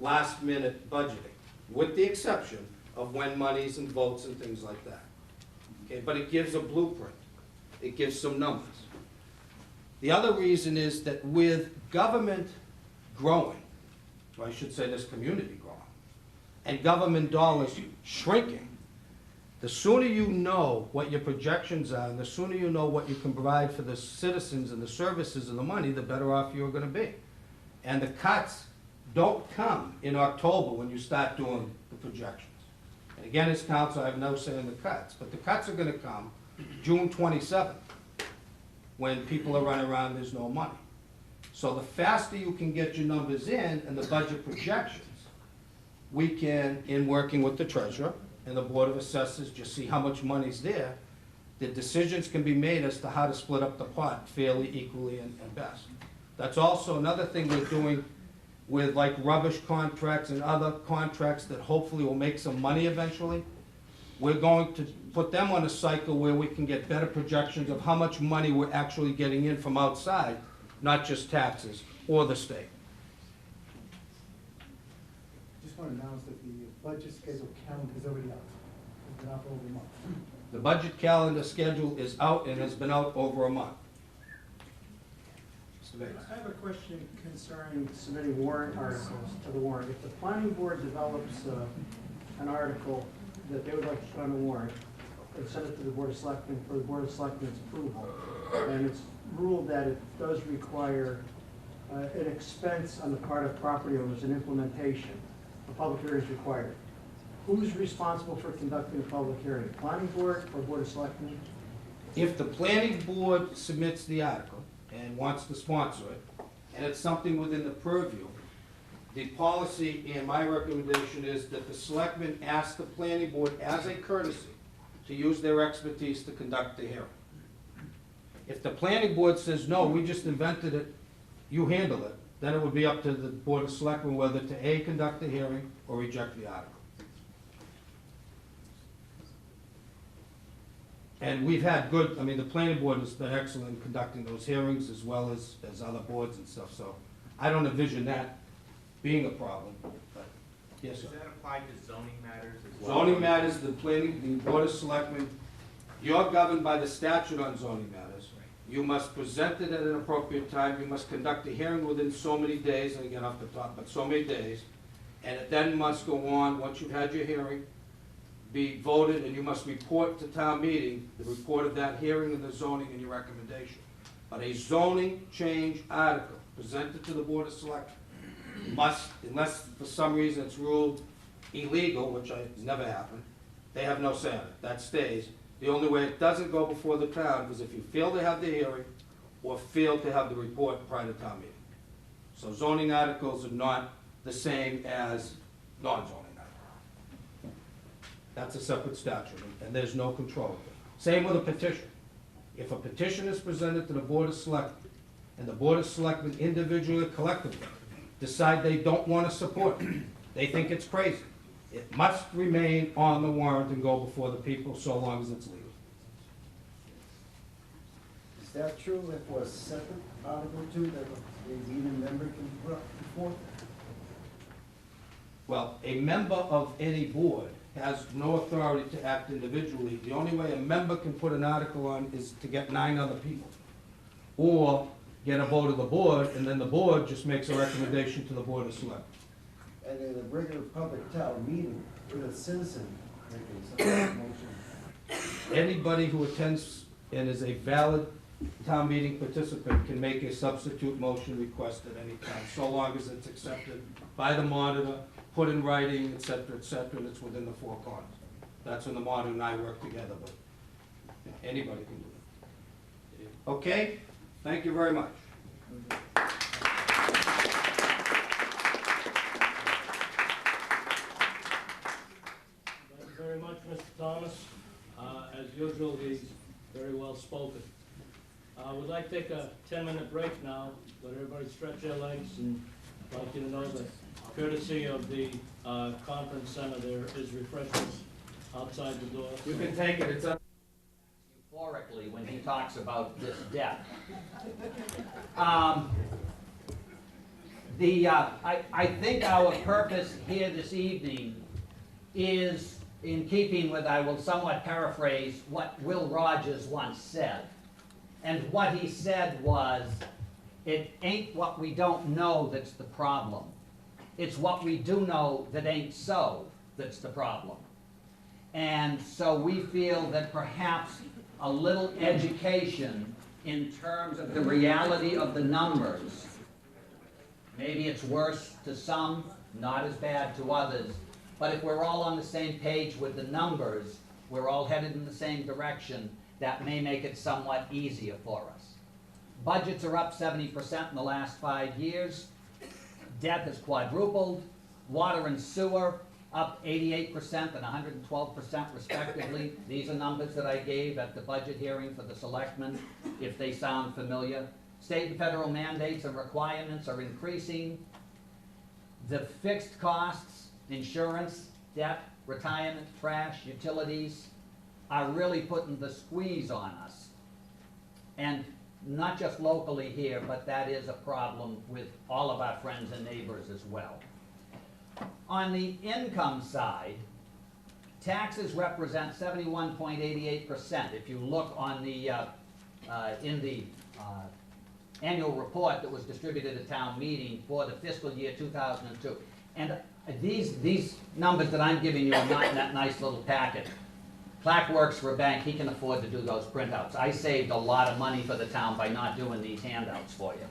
last-minute budgeting, with the exception of when monies and votes and things like that. Okay, but it gives a blueprint. It gives some numbers. The other reason is that with government growing, or I should say this community growing, and government dollars shrinking, the sooner you know what your projections are, and the sooner you know what you can provide for the citizens and the services and the money, the better off you're gonna be. And the cuts don't come in October when you start doing the projections. And again, as council, I have no say in the cuts, but the cuts are gonna come June 27th, when people are running around, there's no money. So the faster you can get your numbers in and the budget projections, we can, in working with the treasurer and the Board of Assessors, just see how much money's there, the decisions can be made as to how to split up the pot fairly, equally, and best. That's also another thing we're doing with like rubbish contracts and other contracts that hopefully will make some money eventually. We're going to put them on a cycle where we can get better projections of how much money we're actually getting in from outside, not just taxes or the state. Just want to announce that the budget schedule calendar is already out. It's been out for over a month. The budget calendar schedule is out and has been out over a month. Mr. Bates. I have a question concerning submitting warrant articles to the warrant. If the planning board develops an article that they would like to put on the warrant, and send it to the Board of Selectmen for the Board of Selectmen's approval, and it's ruled that it does require an expense on the part of property owners, an implementation, a public hearing is required. Who's responsible for conducting a public hearing? Planning board or Board of Selectmen? If the planning board submits the article and wants to sponsor it, and it's something within the purview, the policy and my recommendation is that the selectmen ask the planning board as a courtesy to use their expertise to conduct the hearing. If the planning board says, no, we just invented it, you handle it, then it would be up to the Board of Selectmen whether to A, conduct the hearing or reject the article. And we've had good, I mean, the planning board has been excellent in conducting those hearings as well as other boards and stuff, so I don't envision that being a problem, but, yes, sir. Does that apply to zoning matters as well? Zoning matters, the board of selectmen, you're governed by the statute on zoning matters. You must present it at an appropriate time, you must conduct a hearing within so many days, and again off the top, but so many days. And it then must go on, once you've had your hearing, be voted, and you must report to town meeting the report of that hearing and the zoning and your recommendation. But a zoning change article presented to the board of selectmen must, unless for some reason it's ruled illegal, which has never happened, they have no say on it, that stays. The only way it doesn't go before the town is if you fail to have the hearing or fail to have the report prior to town meeting. So zoning articles are not the same as non-zoning articles. That's a separate statute, and there's no control of it. Same with a petition. If a petition is presented to the Board of Selectmen, and the Board of Selectmen individually or collectively decide they don't want to support it, they think it's crazy, it must remain on the warrant and go before the people so long as it's legal. Is that true if it was separate Article 2 that the even member can put forth? Well, a member of any board has no authority to act individually. The only way a member can put an article on is to get 9 other people. Or get a vote of the board, and then the board just makes a recommendation to the Board of Selectmen. And in a regular public town meeting, with a citizen making such a motion? Anybody who attends and is a valid town meeting participant can make a substitute motion request at any time, so long as it's accepted by the monitor, put in writing, et cetera, and it's within the 4 corners. That's when the monitor and I work together, but anybody can do it. Okay? Thank you very much. Thank you very much, Mr. Thomas. As usual, he's very well spoken. We'd like to take a 10-minute break now. Let everybody stretch their legs, and I'd like you to know that courtesy of the conference center, there is refreshments outside the door. You can take it, it's up. Euphorically when he talks about this debt. I think our purpose here this evening is in keeping with, I will somewhat paraphrase what Will Rogers once said. And what he said was, it ain't what we don't know that's the problem. It's what we do know that ain't so that's the problem. And so we feel that perhaps a little education in terms of the reality of the numbers. Maybe it's worse to some, not as bad to others, but if we're all on the same page with the numbers, we're all headed in the same direction, that may make it somewhat easier for us. Budgets are up 70% in the last 5 years. Debt has quadrupled. Water and sewer up 88% and 112% respectively. These are numbers that I gave at the budget hearing for the selectmen, if they sound familiar. State and federal mandates and requirements are increasing. The fixed costs, insurance, debt, retirement, trash, utilities, are really putting the squeeze on us. And not just locally here, but that is a problem with all of our friends and neighbors as well. On the income side, taxes represent 71.88%. If you look on the in the annual report that was distributed at town meeting for the fiscal year 2002. And these numbers that I'm giving you are not in that nice little packet. Clark works for a bank, he can afford to do those printouts. I saved a lot of money for the town by not doing these handouts for you.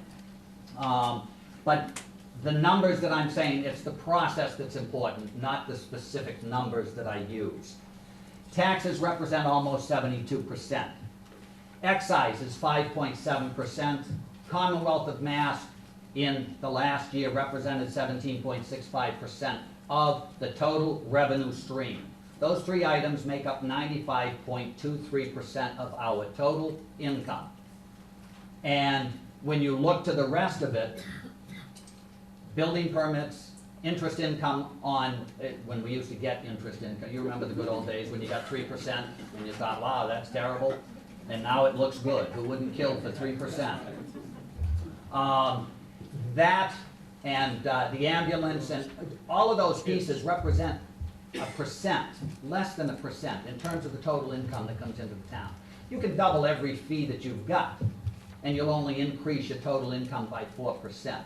But the numbers that I'm saying, it's the process that's important, not the specific numbers that I use. Taxes represent almost 72%. Excise is 5.7%. Commonwealth of Mass in the last year represented 17.65% of the total revenue stream. Those 3 items make up 95.23% of our total income. And when you look to the rest of it, building permits, interest income on, when we used to get interest income, you remember the good old days when you got 3% and you thought, wow, that's terrible, and now it looks good. Who wouldn't kill for 3%? That and the ambulance and all of those pieces represent a percent, less than a percent, in terms of the total income that comes into the town. You can double every fee that you've got, and you'll only increase your total income by 4%.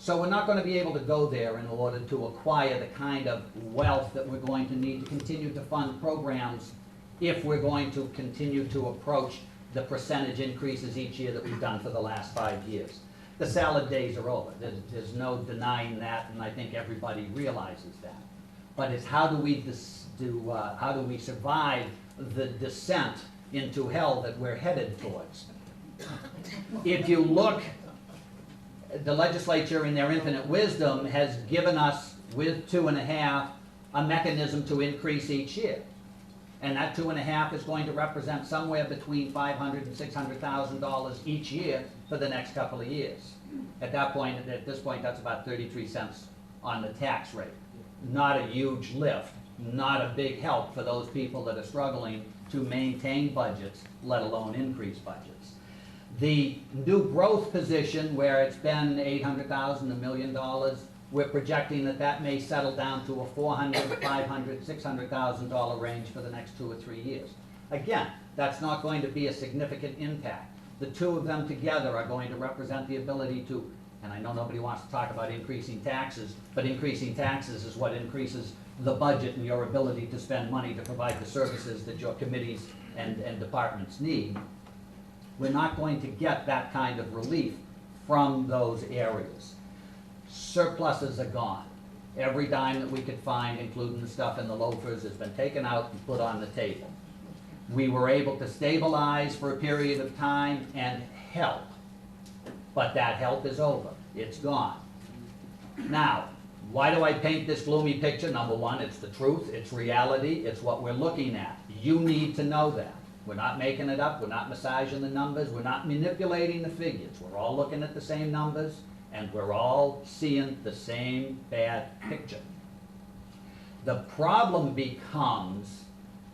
So we're not going to be able to go there in order to acquire the kind of wealth that we're going to need to continue to fund programs if we're going to continue to approach the percentage increases each year that we've done for the last 5 years. The salad days are over. There's no denying that, and I think everybody realizes that. But it's how do we survive the descent into hell that we're headed towards? If you look, the legislature in their infinite wisdom has given us, with 2.5, a mechanism to increase each year. And that 2.5 is going to represent somewhere between $500,000 and $600,000 each year for the next couple of years. At this point, that's about 33 cents on the tax rate. Not a huge lift, not a big help for those people that are struggling to maintain budgets, let alone increase budgets. The new growth position, where it's been $800,000, $1 million, we're projecting that that may settle down to a $400,000, $500,000, $600,000 range for the next 2 or 3 years. Again, that's not going to be a significant impact. The two of them together are going to represent the ability to, and I know nobody wants to talk about increasing taxes, but increasing taxes is what increases the budget and your ability to spend money to provide the services that your committees and departments need. We're not going to get that kind of relief from those areas. Surpluses are gone. Every dime that we could find, including the stuff in the loafers, has been taken out and put on the table. We were able to stabilize for a period of time and help, but that help is over. It's gone. Now, why do I paint this gloomy picture? Number one, it's the truth, it's reality, it's what we're looking at. You need to know that. We're not making it up, we're not massaging the numbers, we're not manipulating the figures. We're all looking at the same numbers, and we're all seeing the same bad picture. The problem becomes,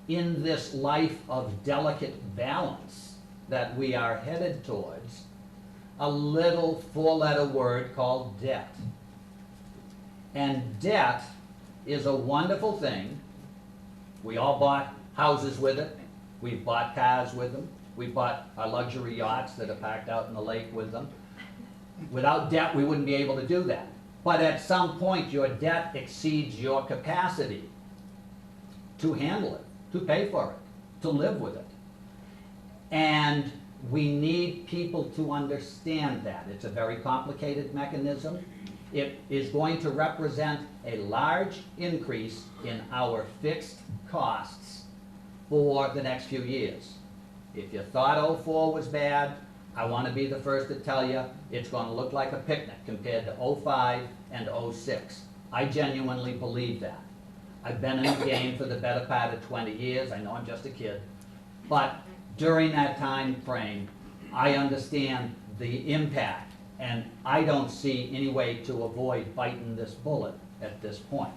in this life of delicate balance that we are headed towards, a little 4-letter word called debt. And debt is a wonderful thing. We all bought houses with it. We've bought cars with them. We've bought our luxury yachts that are parked out in the lake with them. Without debt, we wouldn't be able to do that. But at some point, your debt exceeds your capacity to handle it, to pay for it, to live with it. And we need people to understand that. It's a very complicated mechanism. It is going to represent a large increase in our fixed costs for the next few years. If you thought '04 was bad, I want to be the first to tell you it's going to look like a picnic compared to '05 and '06. I genuinely believe that. I've been in the game for the better part of 20 years. I know I'm just a kid. But during that time frame, I understand the impact, and I don't see any way to avoid biting this bullet at this point.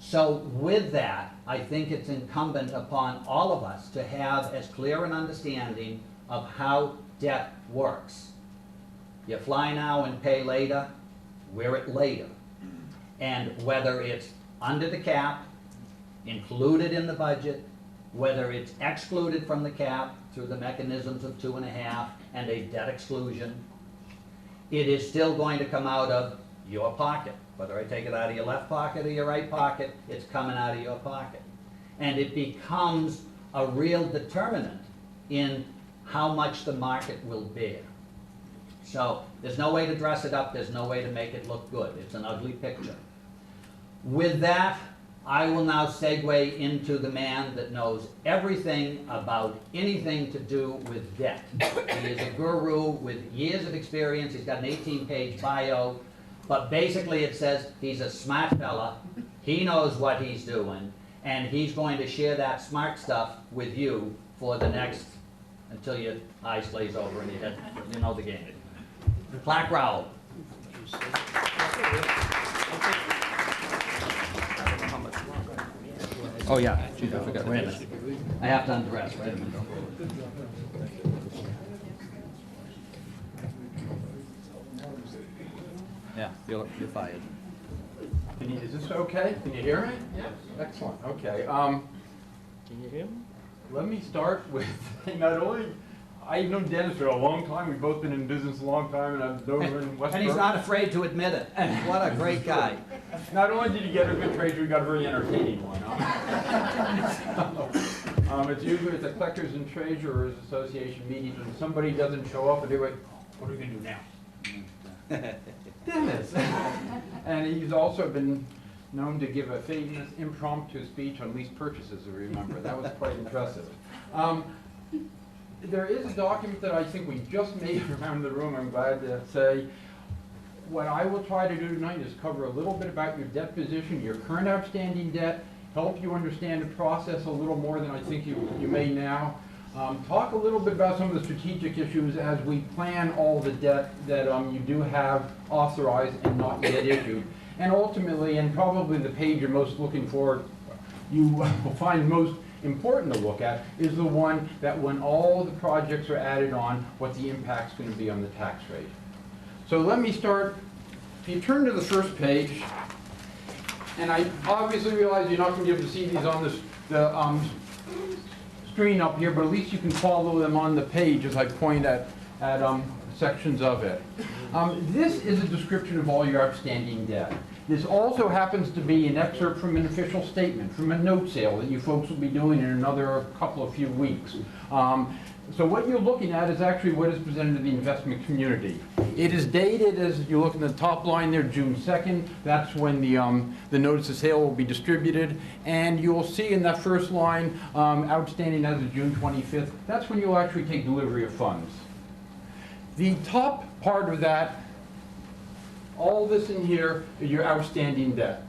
So with that, I think it's incumbent upon all of us to have as clear an understanding of how debt works. You fly now and pay later, we're at later. And whether it's under the cap, included in the budget, whether it's excluded from the cap through the mechanisms of 2.5 and a debt exclusion, it is still going to come out of your pocket. Whether I take it out of your left pocket or your right pocket, it's coming out of your pocket. And it becomes a real determinant in how much the market will bear. So there's no way to dress it up, there's no way to make it look good. It's an ugly picture. With that, I will now segue into the man that knows everything about anything to do with debt. He is a guru with years of experience. He's got an 18-page bio, but basically it says he's a smart fella, he knows what he's doing, and he's going to share that smart stuff with you for the next, until your eyes glaze over and you know the game. Clark Rowell. Oh, yeah, geez, I forgot, wait a minute. I have to undress, wait a minute. Yeah, you're fired. Is this okay? Can you hear me? Yes. Excellent, okay. Can you hear me? Let me start with, not only, I've known Dennis for a long time, we've both been in business a long time, and I've known him in Westbrook. And he's not afraid to admit it. What a great guy. Not only did you get a good treasurer, you got a very entertaining one. It's usually it's a Collectors and Treasurers Association meeting, and somebody doesn't show up, and they're like, what are we gonna do now? Dennis. And he's also been known to give a famous impromptu speech on lease purchases, if you remember. That was quite impressive. There is a document that I think we just made around the room, I'm glad to say. What I will try to do tonight is cover a little bit about your debt position, your current outstanding debt, help you understand the process a little more than I think you may now. Talk a little bit about some of the strategic issues as we plan all the debt that you do have authorized and not yet issued. And ultimately, and probably the page you're most looking for, you will find most important to look at, is the one that when all the projects are added on, what the impact's going to be on the tax rate. So let me start, if you turn to the first page, and I obviously realize you're not going to be able to see these on the screen up here, but at least you can follow them on the page as I point at sections of it. This is a description of all your outstanding debt. This also happens to be an excerpt from an official statement, from a note sale that you folks will be doing in another few weeks. So what you're looking at is actually what is presented to the investment community. It is dated, as you look in the top line there, June 2nd. That's when the notice of sale will be distributed. And you'll see in that first line, outstanding as of June 25th, that's when you'll actually take delivery of funds. The top part of that, all this in here is your outstanding debt.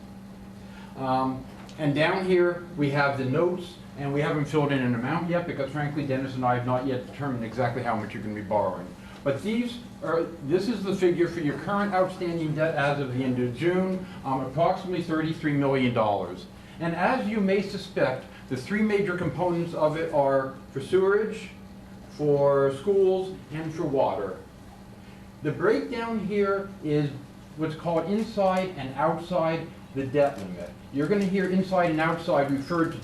And down here, we have the notes, and we haven't filled in an amount yet because frankly, Dennis and I have not yet determined exactly how much you're going to be borrowing. But this is the figure for your current outstanding debt as of the end of June, approximately $33 million. And as you may suspect, the three major components of it are for sewerage, for schools, and for water. The breakdown here is what's called inside and outside the debt limit. You're going to hear inside and outside referred to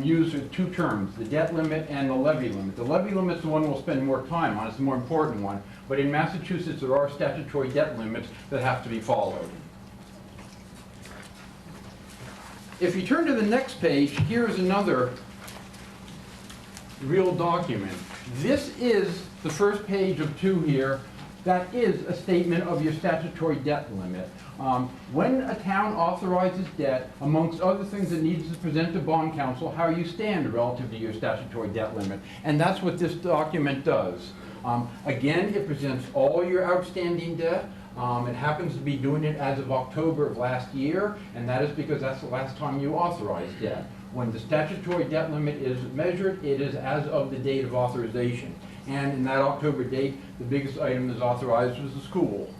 used with two terms, the debt limit and the levy limit. The levy limit is the one we'll spend more time on, it's the more important one. But in Massachusetts, there are statutory debt limits that have to be followed. If you turn to the next page, here's another real document. This is the first page of two here. That is a statement of your statutory debt limit. When a town authorizes debt, amongst other things, it needs to present to bond counsel how you stand relative to your statutory debt limit. And that's what this document does. Again, it presents all your outstanding debt. It happens to be doing it as of October of last year, and that is because that's the last time you authorized debt. When the statutory debt limit is measured, it is as of the date of authorization. And in that October date, the biggest item that's authorized was the school.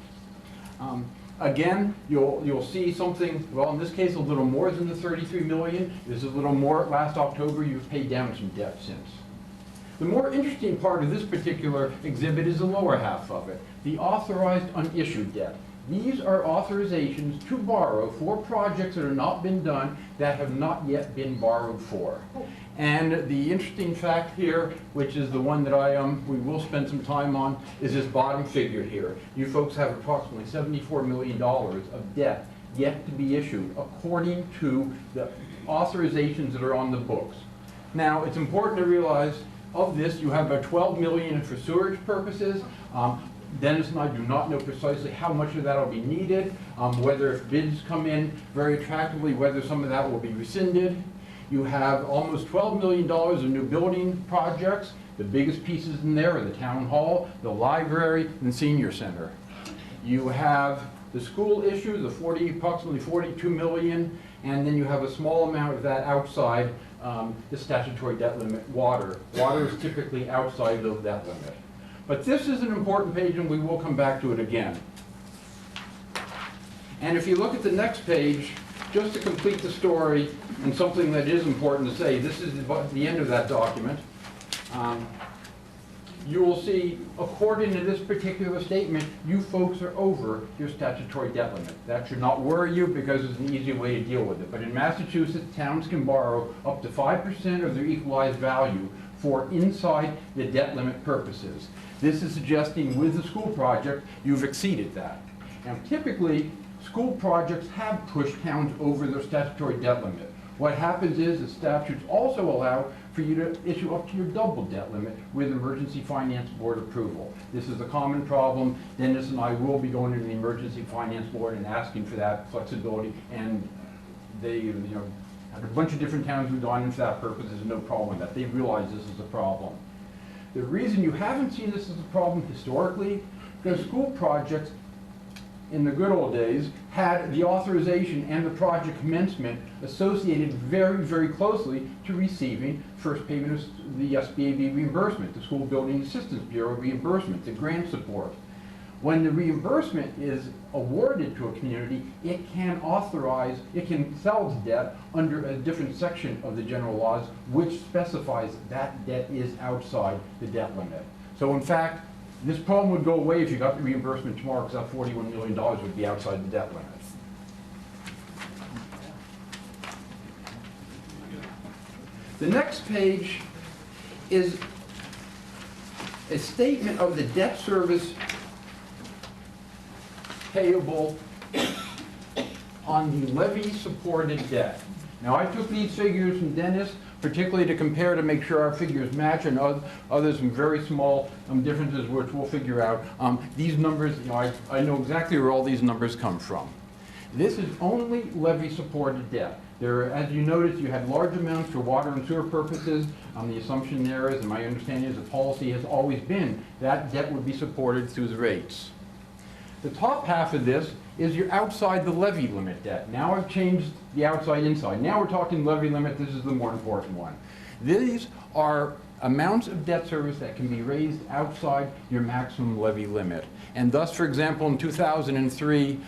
Again, you'll see something, well, in this case, a little more than the $33 million. This is a little more. Last October, you've paid down some debt since. The more interesting part of this particular exhibit is the lower half of it, the authorized unissued debt. These are authorizations to borrow for projects that have not been done that have not yet been borrowed for. And the interesting fact here, which is the one that we will spend some time on, is this bottom figure here. You folks have approximately $74 million of debt yet to be issued according to the authorizations that are on the books. Now, it's important to realize of this, you have about $12 million for sewerage purposes. Dennis and I do not know precisely how much of that will be needed, whether if bids come in very attractively, whether some of that will be rescinded. You have almost $12 million of new building projects. The biggest pieces in there are the town hall, the library, and the senior center. You have the school issue, the approximately $42 million, and then you have a small amount of that outside the statutory debt limit, water. Water is typically outside the debt limit. But this is an important page, and we will come back to it again. And if you look at the next page, just to complete the story, and something that is important to say, this is the end of that document. You will see, according to this particular statement, you folks are over your statutory debt limit. That should not worry you because it's an easy way to deal with it. But in Massachusetts, towns can borrow up to 5% of their equalized value for inside the debt limit purposes. This is suggesting with the school project, you've exceeded that. Now typically, school projects have pushed towns over their statutory debt limit. What happens is the statutes also allow for you to issue up to your double debt limit with Emergency Finance Board approval. This is a common problem. Dennis and I will be going to the Emergency Finance Board and asking for that flexibility, and they, have a bunch of different towns who've gone in for that purpose. There's no problem with that. They realize this is a problem. The reason you haven't seen this as a problem historically, because school projects in the good old days had the authorization and the project commencement associated very, very closely to receiving first payment of the SBAB reimbursement, the School Building Assistance Bureau reimbursement, the grant support. When the reimbursement is awarded to a community, it can sell its debt under a different section of the general laws, which specifies that debt is outside the debt limit. So in fact, this problem would go away if you got the reimbursement tomorrow, because that $41 million would be outside the debt limit. The next page is a statement of the debt service payable on the levy-supported debt. Now, I took these figures from Dennis, particularly to compare to make sure our figures match, and others some very small differences which we'll figure out. These numbers, I know exactly where all these numbers come from. This is only levy-supported debt. As you notice, you had large amounts for water and sewer purposes. The assumption there is, and my understanding is, the policy has always been that debt would be supported through the rates. The top half of this is your outside the levy limit debt. Now I've changed the outside inside. Now we're talking levy limit. This is the more important one. These are amounts of debt service that can be raised outside your maximum levy limit. And thus, for example, in 2003,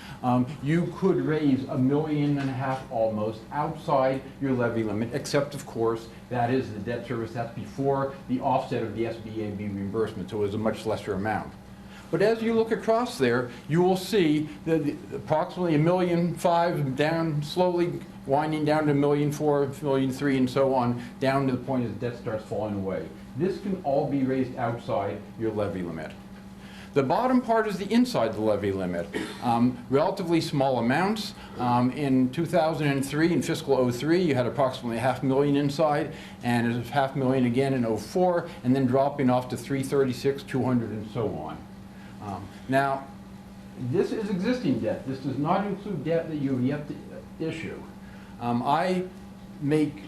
you could raise $1.5 million almost outside your levy limit, except, of course, that is the debt service that's before the offset of the SBAB reimbursement, so it was a much lesser amount. But as you look across there, you will see that approximately $1.5 million down, slowly winding down to $1.4 million, $1.3 million, and so on, down to the point as the debt starts falling away. This can all be raised outside your levy limit. The bottom part is the inside the levy limit. Relatively small amounts. In 2003, in fiscal 03, you had approximately $500,000 inside, and it was $500,000 again in 04, and then dropping off to $336, $200, and so on. Now, this is existing debt. This does not include debt that you have yet to issue. I make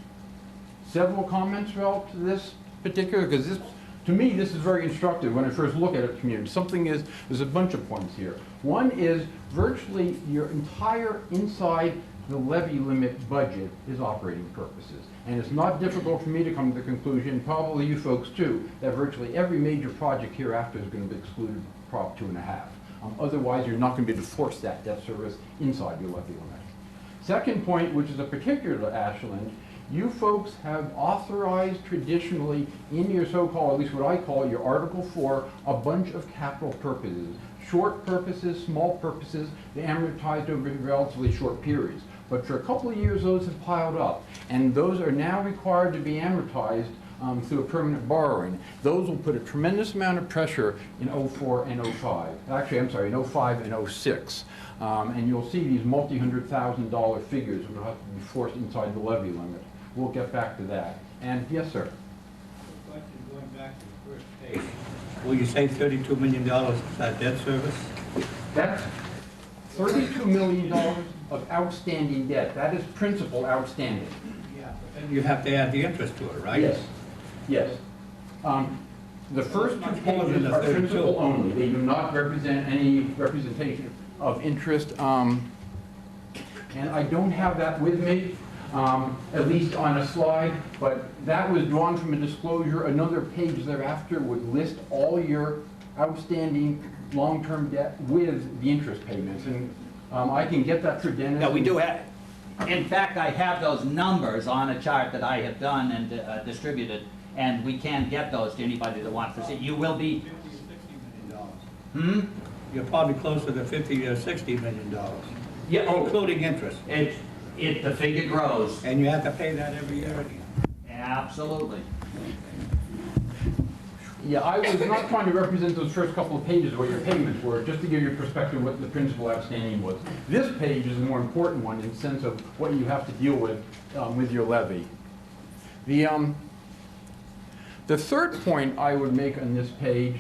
several comments relative to this particular, because this, to me, this is very instructive when I first look at a community. There's a bunch of points here. One is virtually your entire inside the levy limit budget is operating purposes. And it's not difficult for me to come to the conclusion, probably you folks too, that virtually every major project hereafter is going to be excluded Prop 2.5. Otherwise, you're not going to be able to force that debt service inside your levy limit. Second point, which is a particular to Ashland, you folks have authorized traditionally in your so-called, at least what I call your Article 4, a bunch of capital purposes. Short purposes, small purposes, they amortized over relatively short periods. But for a couple of years, those have piled up, and those are now required to be amortized through a permanent borrowing. Those will put a tremendous amount of pressure in 04 and 05. Actually, I'm sorry, in 05 and 06. And you'll see these multi-$100,000 figures that will have to be forced inside the levy limit. We'll get back to that. And yes, sir. Question going back to the first page. Will you say $32 million is that debt service? That's $32 million of outstanding debt. That is principal outstanding. Yeah, but then you have to add the interest to it, right? Yes. Yes. The first two pages are principal only. They do not represent any representation of interest. And I don't have that with me, at least on a slide, but that was drawn from a disclosure. Another page thereafter would list all your outstanding long-term debt with the interest payments. And I can get that for Dennis. Yeah, we do have, in fact, I have those numbers on a chart that I have done and distributed, and we can get those to anybody that wants to see. You will be, $50 million. You're probably closer to $50 or $60 million, yeah, including interest. The figure grows. And you have to pay that every year again. Absolutely. Yeah, I was not trying to represent those first couple of pages of what your payments were, just to give you a perspective of what the principal outstanding was. This page is the more important one in the sense of what you have to deal with your levy. The third point I would make on this page,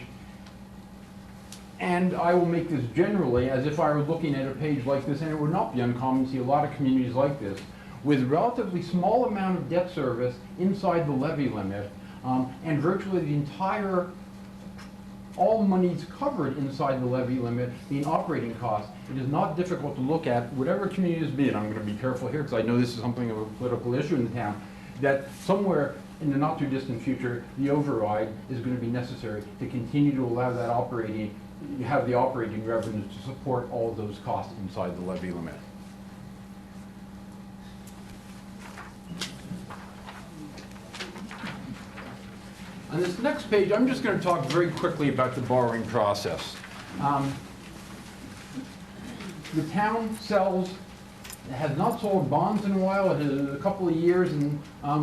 and I will make this generally as if I were looking at a page like this, and it would not be uncommon to see a lot of communities like this, with relatively small amount of debt service inside the levy limit, and virtually the entire, all monies covered inside the levy limit being operating costs. It is not difficult to look at, whatever communities be, and I'm going to be careful here because I know this is something of a political issue in the town, that somewhere in the not too distant future, the override is going to be necessary to continue to allow that operating, you have the operating revenues to support all of those costs inside the levy limit. On this next page, I'm just going to talk very quickly about the borrowing process. The town has not sold bonds in a while. It has a couple of years, and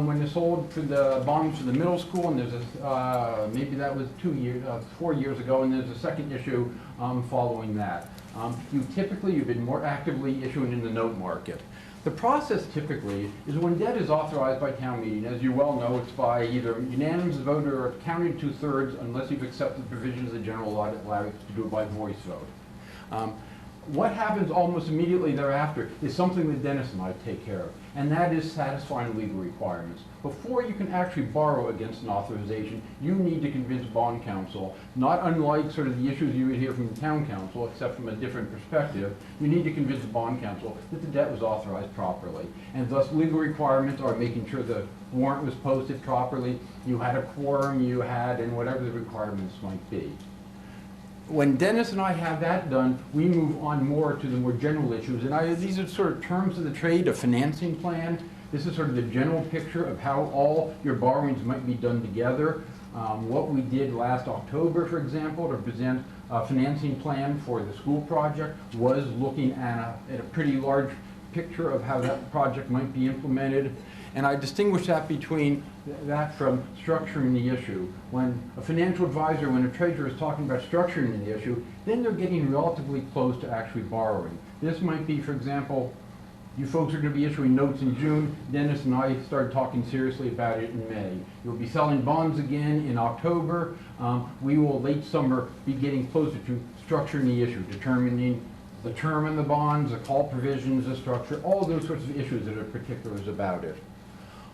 when they sold for the bonds for the middle school, and there's a, maybe that was 4 years ago, and there's a second issue following that. You've been more actively issuing in the note market. The process typically is when debt is authorized by town meeting, as you well know, it's by either unanimous vote or counted 2/3 unless you've accepted provisions of the general law that allow you to do it by voice vote. What happens almost immediately thereafter is something that Dennis and I take care of, and that is satisfying legal requirements. Before you can actually borrow against an authorization, you need to convince bond counsel, not unlike sort of the issues you would hear from the town council, except from a different perspective, you need to convince the bond counsel that the debt was authorized properly. And thus legal requirements are making sure the warrant was posted properly, you had a quorum, and whatever the requirements might be. When Dennis and I have that done, we move on more to the more general issues. And these are sort of terms of the trade, a financing plan. This is sort of the general picture of how all your borrowings might be done together. What we did last October, for example, to present a financing plan for the school project was looking at a pretty large picture of how that project might be implemented. And I distinguish that between that from structuring the issue. When a financial advisor, when a treasurer is talking about structuring the issue, then they're getting relatively close to actually borrowing. This might be, for example, you folks are going to be issuing notes in June. Dennis and I started talking seriously about it in May. You'll be selling bonds again in October. We will, late summer, be getting closer to structuring the issue, determining the term in the bonds, the call provisions, the structure, all those sorts of issues that are particulars about it.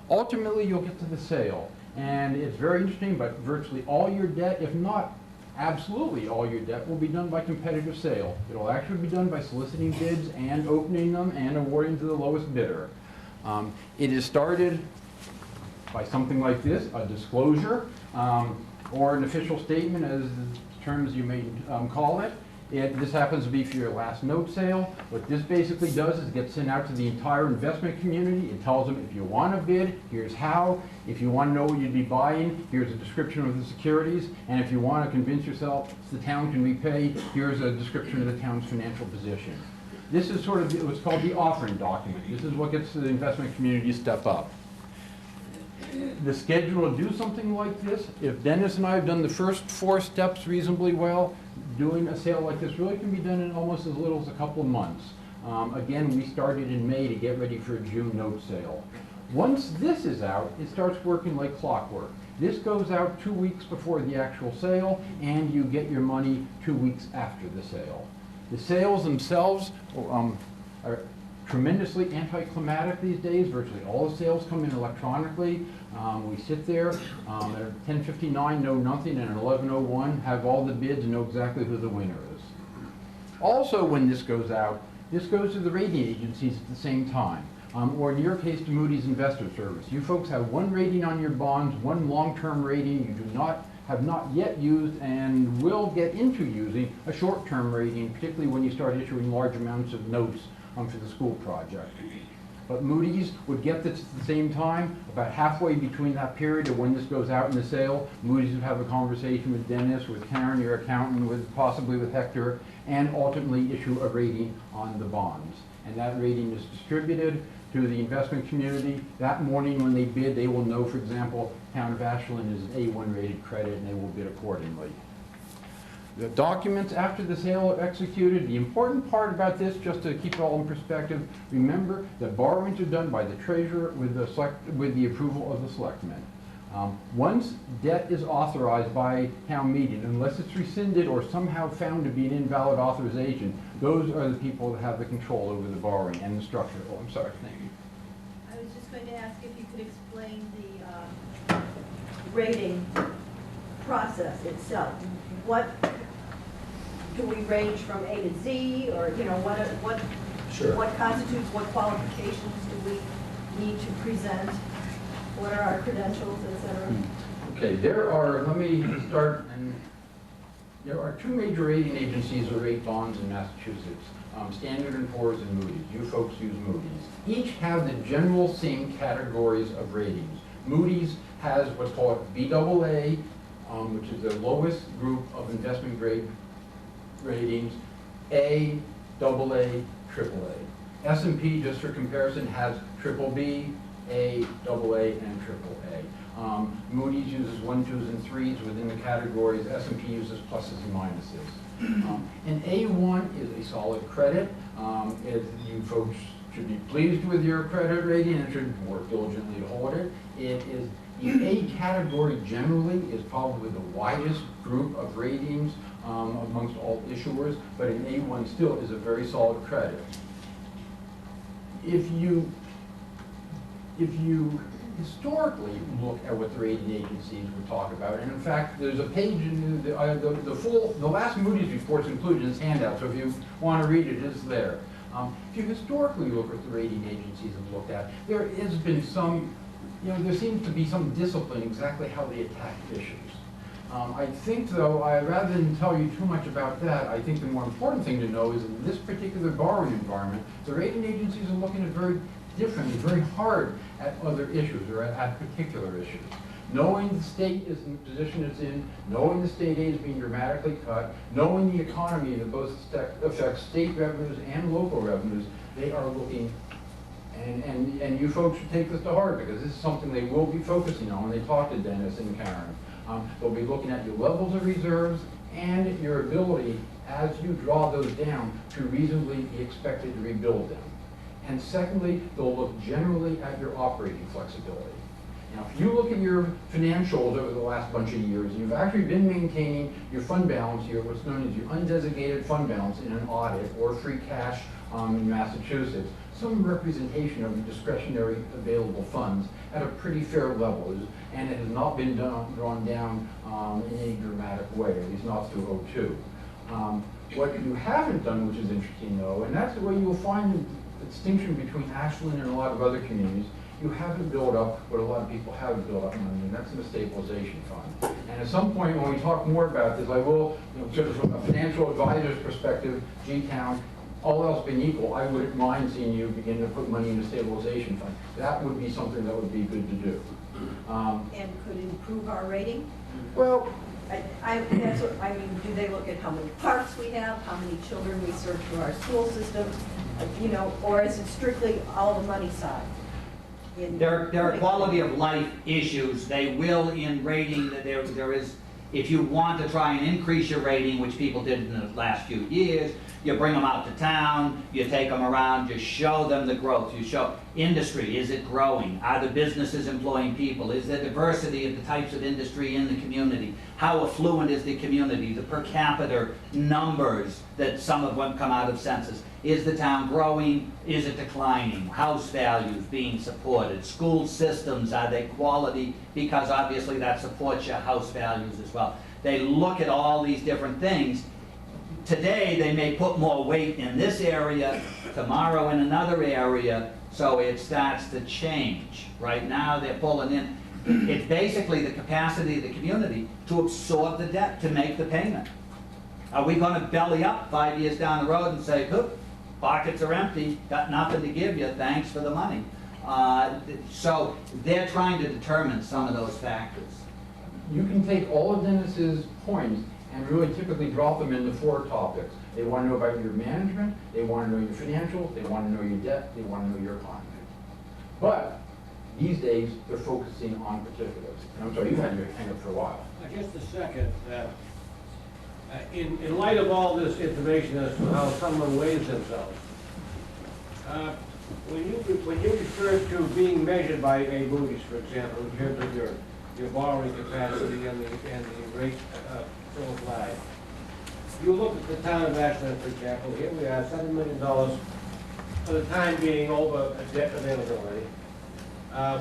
Ultimately, you'll get to the sale, and it's very interesting, but virtually all your debt, if not absolutely all your debt, will be done by competitive sale. It'll actually be done by soliciting bids and opening them and awarding to the lowest bidder. It is started by something like this, a disclosure, or an official statement, as the terms you may call it. This happens to be for your last note sale. What this basically does is it gets sent out to the entire investment community. It tells them if you want to bid, here's how. If you want to know what you'd be buying, here's a description of the securities. And if you want to convince yourself the town can repay, here's a description of the town's financial position. This is sort of what's called the offering document. This is what gets the investment community to step up. The schedule to do something like this, if Dennis and I have done the first 4 steps reasonably well, doing a sale like this really can be done in almost as little as a couple of months. Again, we started in May to get ready for a June note sale. Once this is out, it starts working like clockwork. This goes out 2 weeks before the actual sale, and you get your money 2 weeks after the sale. The sales themselves are tremendously anticlimactic these days. Virtually all the sales come in electronically. We sit there at 10:59, know nothing, and at 11:01 have all the bids and know exactly who the winner is. Also, when this goes out, this goes to the rating agencies at the same time, or in your case to Moody's Investor Service. You folks have one rating on your bonds, one long-term rating. You do not have not yet used and will get into using a short-term rating, particularly when you start issuing large amounts of notes for the school project. But Moody's would get this at the same time, about halfway between that period of when this goes out in the sale. Moody's would have a conversation with Dennis, with Karen, your accountant, possibly with Hector, and ultimately issue a rating on the bonds. And that rating is distributed to the investment community. That morning when they bid, they will know, for example, Town of Ashland is an A1 rated credit, and they will bid accordingly. The documents after the sale are executed. The important part about this, just to keep it all in perspective, remember that borrowings are done by the treasurer with the approval of the selectmen. Once debt is authorized by town meeting, unless it's rescinded or somehow found to be an invalid authorization, those are the people that have the control over the borrowing and the structure. Oh, I'm sorry, thank you. I was just going to ask if you could explain the rating process itself. What, do we range from A to Z, or, you know, what constitutes, what qualifications do we need to present? What are our credentials, et cetera? Okay, let me start, and there are two major rating agencies that rate bonds in Massachusetts, Standard & Poor's and Moody's. You folks use Moody's. Each have the general same categories of ratings. Moody's has what's called BAA, which is the lowest group of investment grade ratings, A, AA, AAA. S&P, just for comparison, has BBB, A, AA, and AAA. Moody's uses 1s, 2s, and 3s within the categories. S&P uses pluses and minuses. An A1 is a solid credit. You folks should be pleased with your credit rating and should work diligently to hold it. The A category generally is probably the widest group of ratings amongst all issuers, but an A1 still is a very solid credit. If you historically look at what the rating agencies would talk about, and in fact, there's a page in the last Moody's report's included in this handout, so if you want to read it, it's there. If you historically look at what the rating agencies have looked at, there has been some, there seems to be some discipline exactly how they attack issues. I think, though, rather than tell you too much about that, I think the more important thing to know is in this particular borrowing environment, the rating agencies are looking at very differently, very hard at other issues or at particular issues. Knowing the state is in the position it's in, knowing the state aid is being dramatically cut, knowing the economy that both affects state revenues and local revenues, they are looking, and you folks should take this to heart because this is something they will be focusing on when they talk to Dennis and Karen. They'll be looking at your levels of reserves and your ability, as you draw those down, to reasonably be expected to rebuild them. And secondly, they'll look generally at your operating flexibility. Now, if you look at your financials over the last bunch of years, you've actually been maintaining your fund balance here, what's known as your undesignated fund balance in an audit or free cash in Massachusetts, some representation of the discretionary available funds at a pretty fair level, and it has not been drawn down in any dramatic way, at least not through 2002. What you haven't done, which is interesting though, and that's the way you'll find the distinction between Ashland and a lot of other communities, you haven't built up what a lot of people have built up money, and that's in the stabilization fund. And at some point when we talk more about this, I will, sort of from a financial advisor's perspective, G-Town, all else being equal, I wouldn't mind seeing you begin to put money in the stabilization fund. That would be something that would be good to do. And could improve our rating? Well, that's what, I mean, do they look at how many parks we have, how many children we serve through our school system, or is it strictly all the money side? There are quality of life issues. They will in rating that there is, if you want to try and increase your rating, which people did in the last few years, you bring them out to town, you take them around, you show them the growth, you show industry, is it growing? Are the businesses employing people? Is there diversity of the types of industry in the community? How affluent is the community? The per capita numbers that some of them come out of census. Is the town growing? Is it declining? House values being supported? School systems, are they quality? Because obviously that supports your house values as well. They look at all these different things. Today, they may put more weight in this area, tomorrow in another area, so it starts to change. Right now, they're pulling in. It's basically the capacity of the community to absorb the debt, to make the payment. Are we gonna belly up 5 years down the road and say, "Oop, pockets are empty, got nothing to give you, thanks for the money"? So they're trying to determine some of those factors. You can take all of Dennis's points and really typically drop them into 4 topics. They want to know about your management, they want to know your financials, they want to know your debt, they want to know your economy. But these days, they're focusing on particulars. And I'm sorry, you've had your hand up for a while. Just a second. In light of all this information as to how someone weighs themselves, when you refer to being measured by a Moody's, for example, in terms of your borrowing capacity and the rate so applied, you look at the town of Ashland, for example. Here we are, $7 million for the time being over debt availability.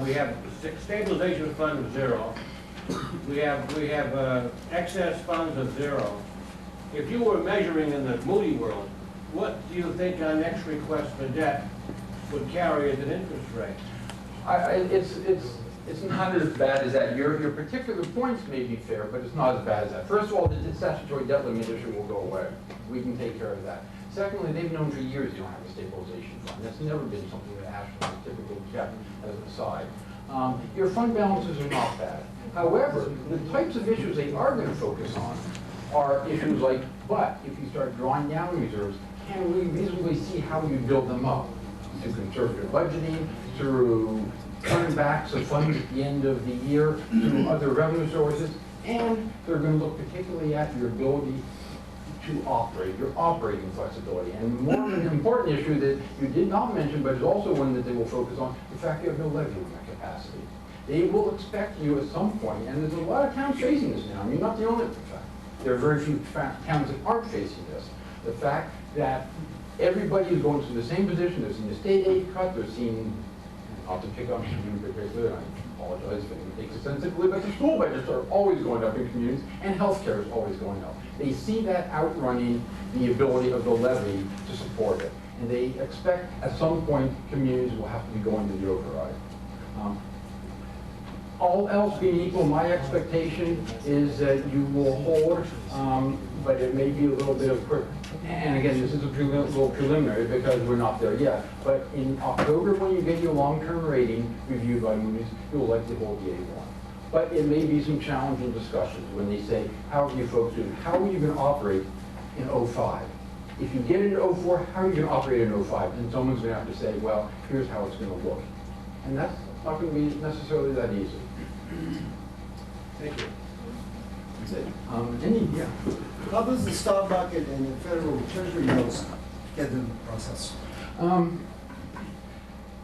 We have stabilization fund of 0. We have excess funds of 0. If you were measuring in the Moody world, what do you think our next request for debt would carry as an interest rate? It's not as bad as that. Your particular points may be fair, but it's not as bad as that. First of all, the statutory debt limit issue will go away. We can take care of that. Secondly, they've known for years you don't have a stabilization fund. That's never been something that Ashland has typically kept as an aside. Your fund balances are not bad. However, the types of issues they are going to focus on are issues like, but if you start drawing down reserves, can we reasonably see how you build them up? Through conservative budgeting, through turn backs of funds at the end of the year, through other revenue sources, and they're going to look particularly at your ability to operate, your operating flexibility. And more of an important issue that you did not mention, but is also one that they will focus on, the fact you have no levy limit capacity. They will expect you at some point, and there's a lot of towns facing this now. I mean, not the only fact. There are very few towns that aren't facing this. The fact that everybody is going through the same position. They're seeing the state aid cut, they're seeing, not to pick on community particularly, I apologize if it makes it sensitively, but the school budgets are always going up in communities, and healthcare is always going up. They see that outrunning the ability of the levy to support it. And they expect at some point communities will have to be going to the override. All else being equal, my expectation is that you will hold, but it may be a little bit of quick. And again, this is a little preliminary because we're not there yet. But in October, when you get your long-term rating reviewed by Moody's, you'll likely hold the A1. But it may be some challenging discussions when they say, how are you folks doing? How are you going to operate in 05? If you get into 04, how are you going to operate in 05? And someone's going to have to say, well, here's how it's going to look. And that's not going to be necessarily that easy. Thank you. That's it. Yeah. How does the stock market and the federal treasury notes get into the process?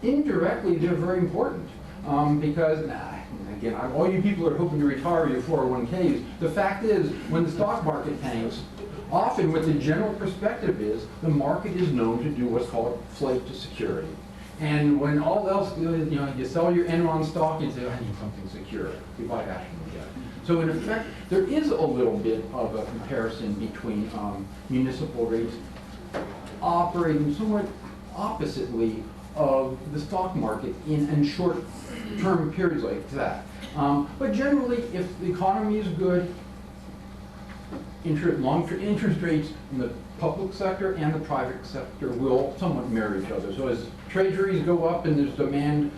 Indirectly, they're very important because, again, all you people are hoping to retire your 401ks. The fact is, when the stock market tanks, often what the general perspective is, the market is known to do what's called flight to security. And when all else, you sell your Enron stock and say, I need something secure. You buy Ashland again. So in effect, there is a little bit of a comparison between municipal rates operating somewhat oppositely of the stock market in short-term periods like that. But generally, if the economy is good, interest rates in the public sector and the private sector will somewhat mirror each other. So as treasuries go up and there's demand,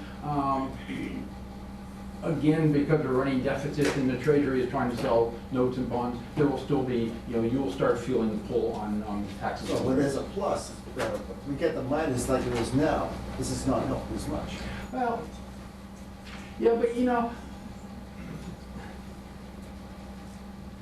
again, because we're running deficits and the treasury is trying to sell notes and bonds, there will still be, you will start feeling the pull on taxes. So when there's a plus, we get the minus like it is now, this is not helping as much. Well, yeah, but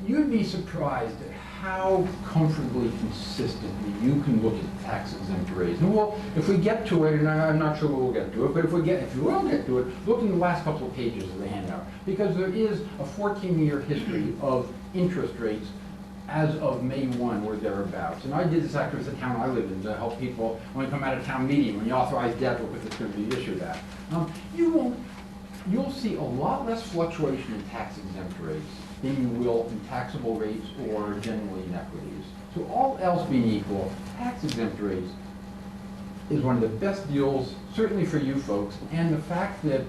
you'd be surprised at how comfortably, consistently you can look at tax-exempt rates. And well, if we get to it, and I'm not sure we'll get to it, but if you will get to it, look in the last couple of pages of the handout, because there is a 14-year history of interest rates as of May 1 or thereabouts. And I did this actually as the town I live in to help people when we come out of town meeting, when you authorize debt, look if it's going to be issued at. You'll see a lot less fluctuation in tax-exempt rates than you will in taxable rates or generally in equities. So all else being equal, tax-exempt rates is one of the best deals, certainly for you folks, and the fact that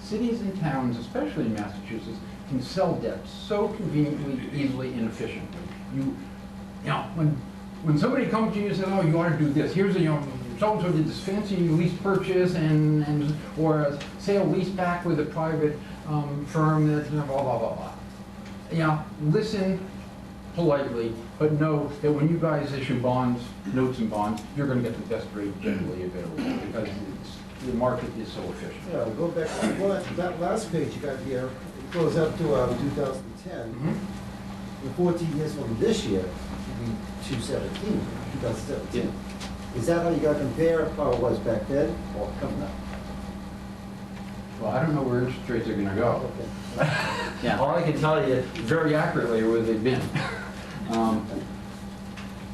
cities and towns, especially in Massachusetts, can sell debt so conveniently, easily, and efficiently. You know, when somebody comes to you and says, oh, you want to do this, here's a, you know, so-and-so did this fancy lease purchase or a sale lease back with a private firm that, blah, blah, blah, blah. You know, listen politely, but know that when you guys issue bonds, notes and bonds, you're going to get the best rate generally available because the market is so efficient. Yeah, go back, well, that last page you got here, it goes up to 2010. The 14 years from this year, it'll be 2017. Is that how you got to compare how it was back then or coming up? Well, I don't know where interest rates are going to go. Okay. Yeah. All I can tell you very accurately where they've been.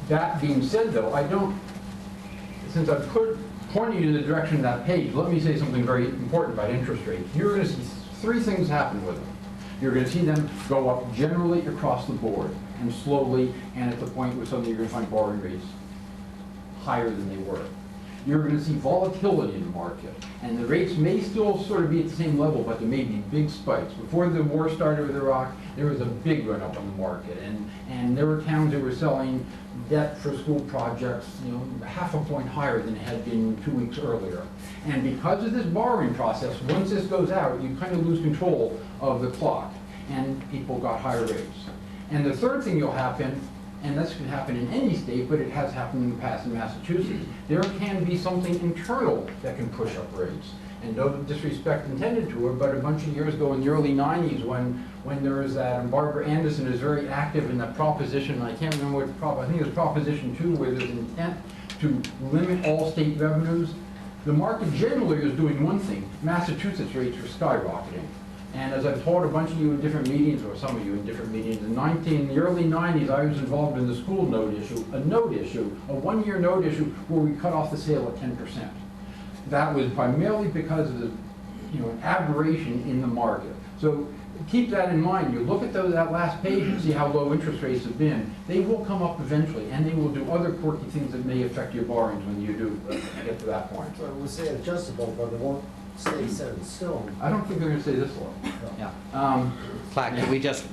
That being said, though, I don't, since I've pointing you in the direction of that page, let me say something very important about interest rates. You're going to see three things happen with them. You're going to see them go up generally across the board and slowly, and at the point where suddenly you're going to find borrowing rates higher than they were. You're going to see volatility in the market, and the rates may still sort of be at the same level, but there may be big spikes. Before the war started with Iraq, there was a big run-up on the market, and there were towns that were selling debt for school projects, you know, half a point higher than it had been 2 weeks earlier. And because of this borrowing process, once this goes out, you kind of lose control of the clock, and people got higher rates. And the third thing will happen, and this can happen in any state, but it has happened in the past in Massachusetts, there can be something internal that can push up rates. And no disrespect intended to her, but a bunch of years ago in the early 90s when there was that, and Barbara Anderson is very active in that proposition, I can't remember what I think it was Proposition 2, where there's intent to limit all state revenues. The market generally is doing one thing. Massachusetts rates are skyrocketing. And as I've told a bunch of you in different meetings, or some of you in different meetings, in the early 90s, I was involved in the school note issue, a one-year note issue where we cut off the sale at 10%. That was primarily because of the, an aberration in the market. So keep that in mind. You look at that last page and see how low interest rates have been. They will come up eventually, and they will do other quirky things that may affect your borrowings when you do get to that point. So we'll say adjustable, but it won't stay set in stone. I don't think they're going to stay this low. Yeah. Clark, can we just,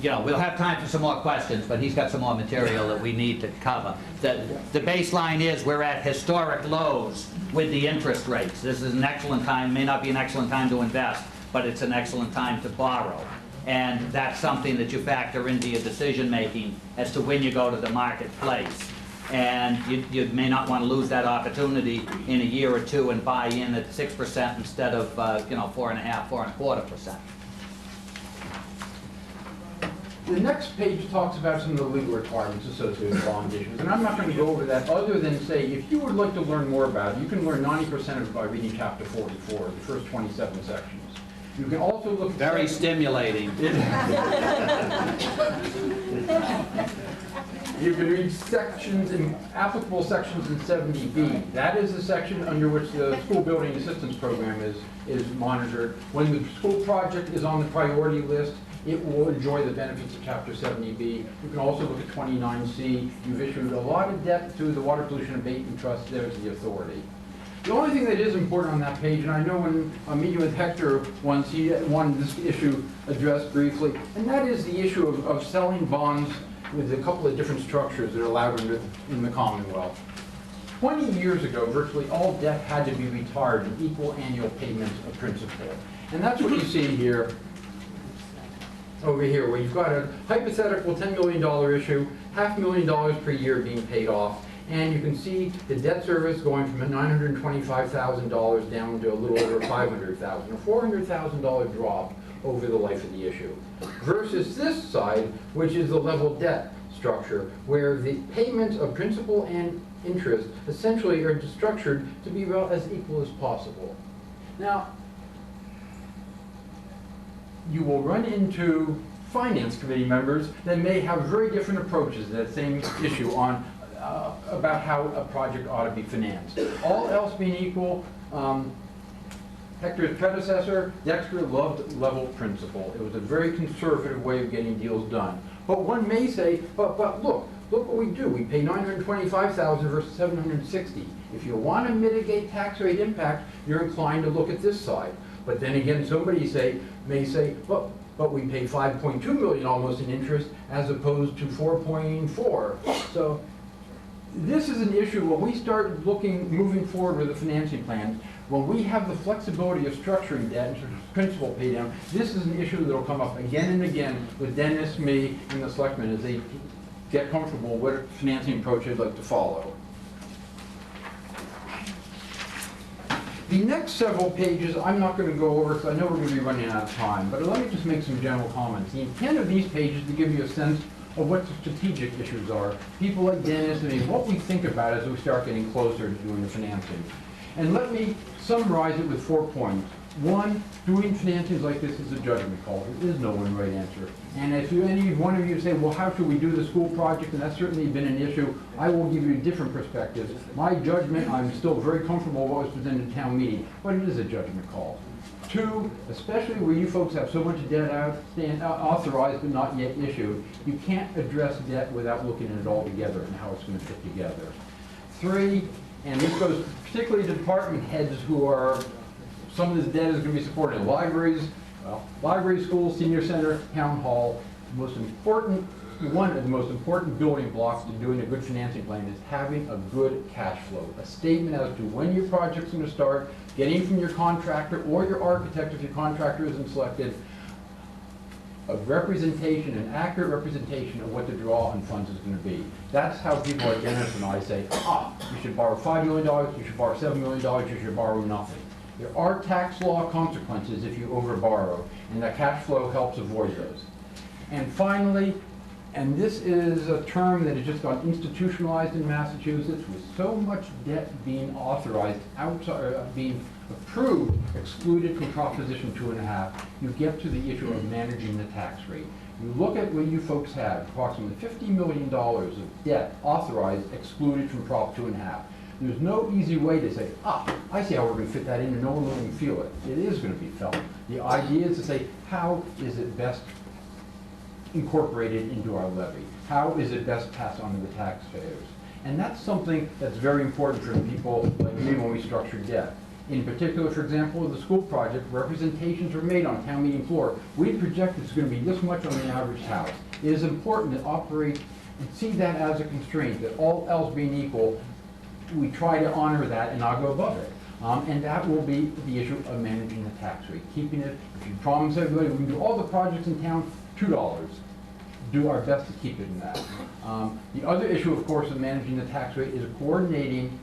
we'll have time for some more questions, but he's got some more material that we need to cover. The baseline is we're at historic lows with the interest rates. This is an excellent time, may not be an excellent time to invest, but it's an excellent time to borrow. And that's something that you factor into your decision-making as to when you go to the marketplace. And you may not want to lose that opportunity in a year or two and buy in at 6% instead of 4.5%, 4.25%. The next page talks about some of the legal requirements associated with bond issues, and I'm not going to go over that other than say if you would like to learn more about it, you can learn 90% of it by reading chapter 44, the first 27 sections. You can also look at very stimulating. You can read sections, applicable sections in 70B. That is the section under which the school building assistance program is monitored. When the school project is on the priority list, it will enjoy the benefits of Chapter 70B. You can also look at 29C. You've issued a lot of debt to the Water Pollution Abatement Trust. There's the authority. The only thing that is important on that page, and I know when I'm meeting with Hector once, he wanted this issue addressed briefly, and that is the issue of selling bonds with a couple of different structures that are allowed in the Commonwealth. 20 years ago, virtually all debt had to be retired in equal annual payments of principal. And that's what you see here, over here, where you've got a hypothetical $10 million issue, $500,000 per year being paid off. And you can see the debt service going from $925,000 down to a little over $500,000, a $400,000 drop over the life of the issue. Versus this side, which is the level debt structure, where the payments of principal and interest essentially are structured to be as equal as possible. Now, you will run into finance committee members that may have very different approaches to that same issue on about how a project ought to be financed. All else being equal, Hector's predecessor, Dexter, loved level principal. It was a very conservative way of getting deals done. But one may say, but look what we do. We pay $925,000 versus $760,000. If you want to mitigate tax rate impact, you're inclined to look at this side. But then again, somebody may say, but we pay 5.2 million almost in interest as opposed to 4.4. So this is an issue when we start moving forward with the financing plan. When we have the flexibility of structuring debt and principal pay down, this is an issue that will come up again and again with Dennis, me, and the selectmen as they get comfortable with what financing approach they'd like to follow. The next several pages, I'm not going to go over because I know we're going to be running out of time, but let me just make some general comments. The intent of these pages is to give you a sense of what the strategic issues are. People like Dennis and me, what we think about as we start getting closer to doing the financing. And let me summarize it with 4 points. One, doing financings like this is a judgment call. There is no one right answer. And if any one of you say, well, how should we do the school project? And that's certainly been an issue. I will give you different perspectives. My judgment, I'm still very comfortable with what was presented at town meeting, but it is a judgment call. Two, especially where you folks have so much debt authorized but not yet issued, you can't address debt without looking at it all together and how it's going to fit together. Three, and this goes particularly to department heads who are, some of this debt is going to be supported in libraries, library, schools, senior center, town hall. The most important, one of the most important building blocks to doing a good financing plan is having a good cash flow. A statement as to when your project's going to start, getting from your contractor or your architect if your contractor isn't selected, a representation, an accurate representation of what the draw on funds is going to be. That's how people like Dennis and I say, you should borrow $5 million, you should borrow $7 million, you should borrow nothing. There are tax law consequences if you overborrow, and that cash flow helps avoid those. And finally, and this is a term that has just got institutionalized in Massachusetts, with so much debt being authorized outside, being approved, excluded from Proposition 2.5, you get to the issue of managing the tax rate. You look at what you folks have, approximately $50 million of debt authorized, excluded from Prop 2.5. There's no easy way to say, I see how we're going to fit that in and no one will even feel it. It is going to be felt. The idea is to say, how is it best incorporated into our levy? How is it best passed on to the taxpayers? And that's something that's very important for people like me when we structure debt. In particular, for example, with the school project, representations are made on town meeting floor. We project it's going to be this much on the average house. It is important to operate and see that as a constraint, that all else being equal, we try to honor that and not go above it. And that will be the issue of managing the tax rate. Keeping it, if you promise everybody we can do all the projects in town, $2. Do our best to keep it in that. The other issue, of course, of managing the tax rate is coordinating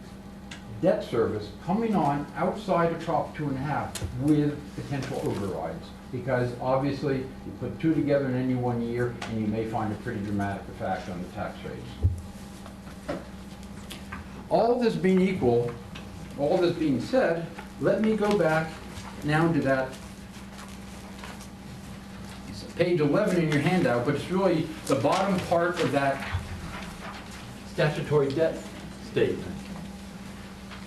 debt service coming on outside of Prop 2.5 with potential overrides. Because obviously, you put two together in any one year, and you may find a pretty dramatic effect on the tax rates. All this being equal, all this being said, let me go back now to that page 11 in your handout, but it's really the bottom part of that statutory debt statement.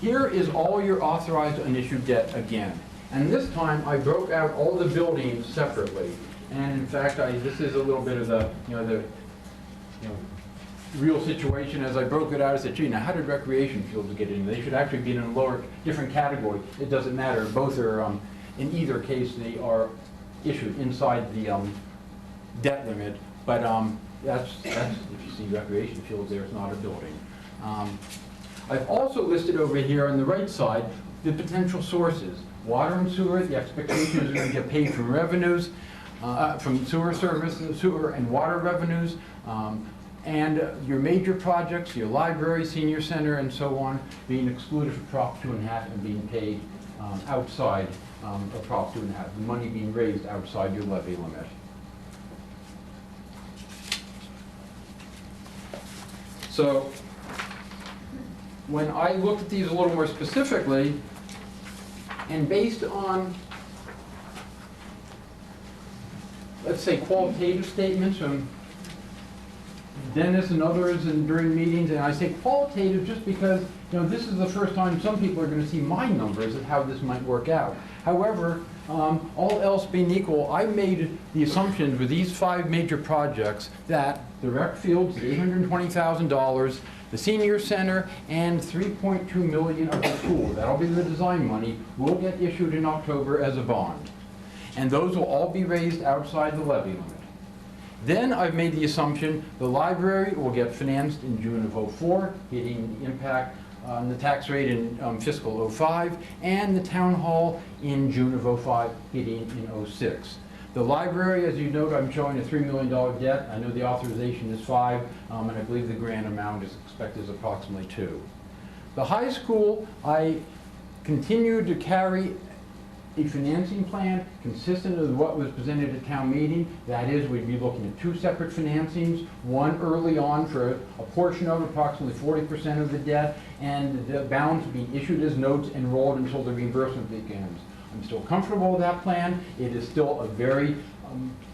Here is all your authorized unissued debt again. And this time I broke out all the buildings separately. And in fact, this is a little bit of the, real situation. As I broke it out, I said, gee, now how did recreation fields get in? They should actually be in a lower, different category. It doesn't matter. Both are, in either case, they are issued inside the debt limit. But that's if you see recreation fields there, it's not a building. I've also listed over here on the right side the potential sources. Water and sewer, the expectation is going to get paid from revenues, from sewer services, sewer and water revenues. And your major projects, your library, senior center, and so on, being excluded from Prop 2.5 and being paid outside of Prop 2.5, the money being raised outside your levy limit. So, when I looked at these a little more specifically, and based on, let's say, qualitative statements from Dennis and others and during meetings, and I say qualitative just because this is the first time some people are going to see my numbers of how this might work out. However, All else being equal, I made the assumption with these 5 major projects that the rec field's $820,000, the senior center, and $3.2 million of the school, that'll be the design money, will get issued in October as a bond. And those will all be raised outside the levy limit. Then I've made the assumption the library will get financed in June of '04, hitting the impact on the tax rate in fiscal '05, and the town hall in June of '05, hitting in '06. The library, as you note, I'm showing a $3 million debt. I know the authorization is 5, and I believe the grant amount is expected is approximately 2. The high school, I continue to carry a financing plan consistent with what was presented at town meeting. That is, we'd be looking at 2 separate financings, one early on for a portion of approximately 40% of the debt, and the balance being issued as notes and rolled until the reimbursement begins. I'm still comfortable with that plan. It is still a very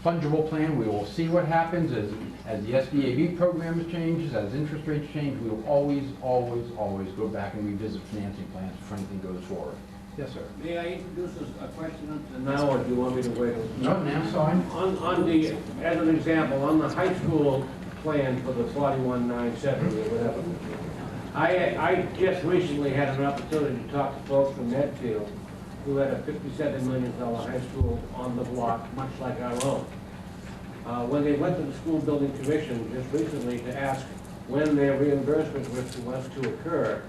fungible plan. We will see what happens as the SBAB program changes, as interest rates change. We will always, always, always go back and revisit financing plans if anything goes forward. Yes, sir. May I introduce a question now, or do you want me to wait? No, now, fine. On the, as an example, on the high school plan for the 41970 or whatever, I just recently had an opportunity to talk to folks from Medfield who had a $57 million high school on the block, much like our own. When they went to the school building commission just recently to ask when their reimbursement was to occur,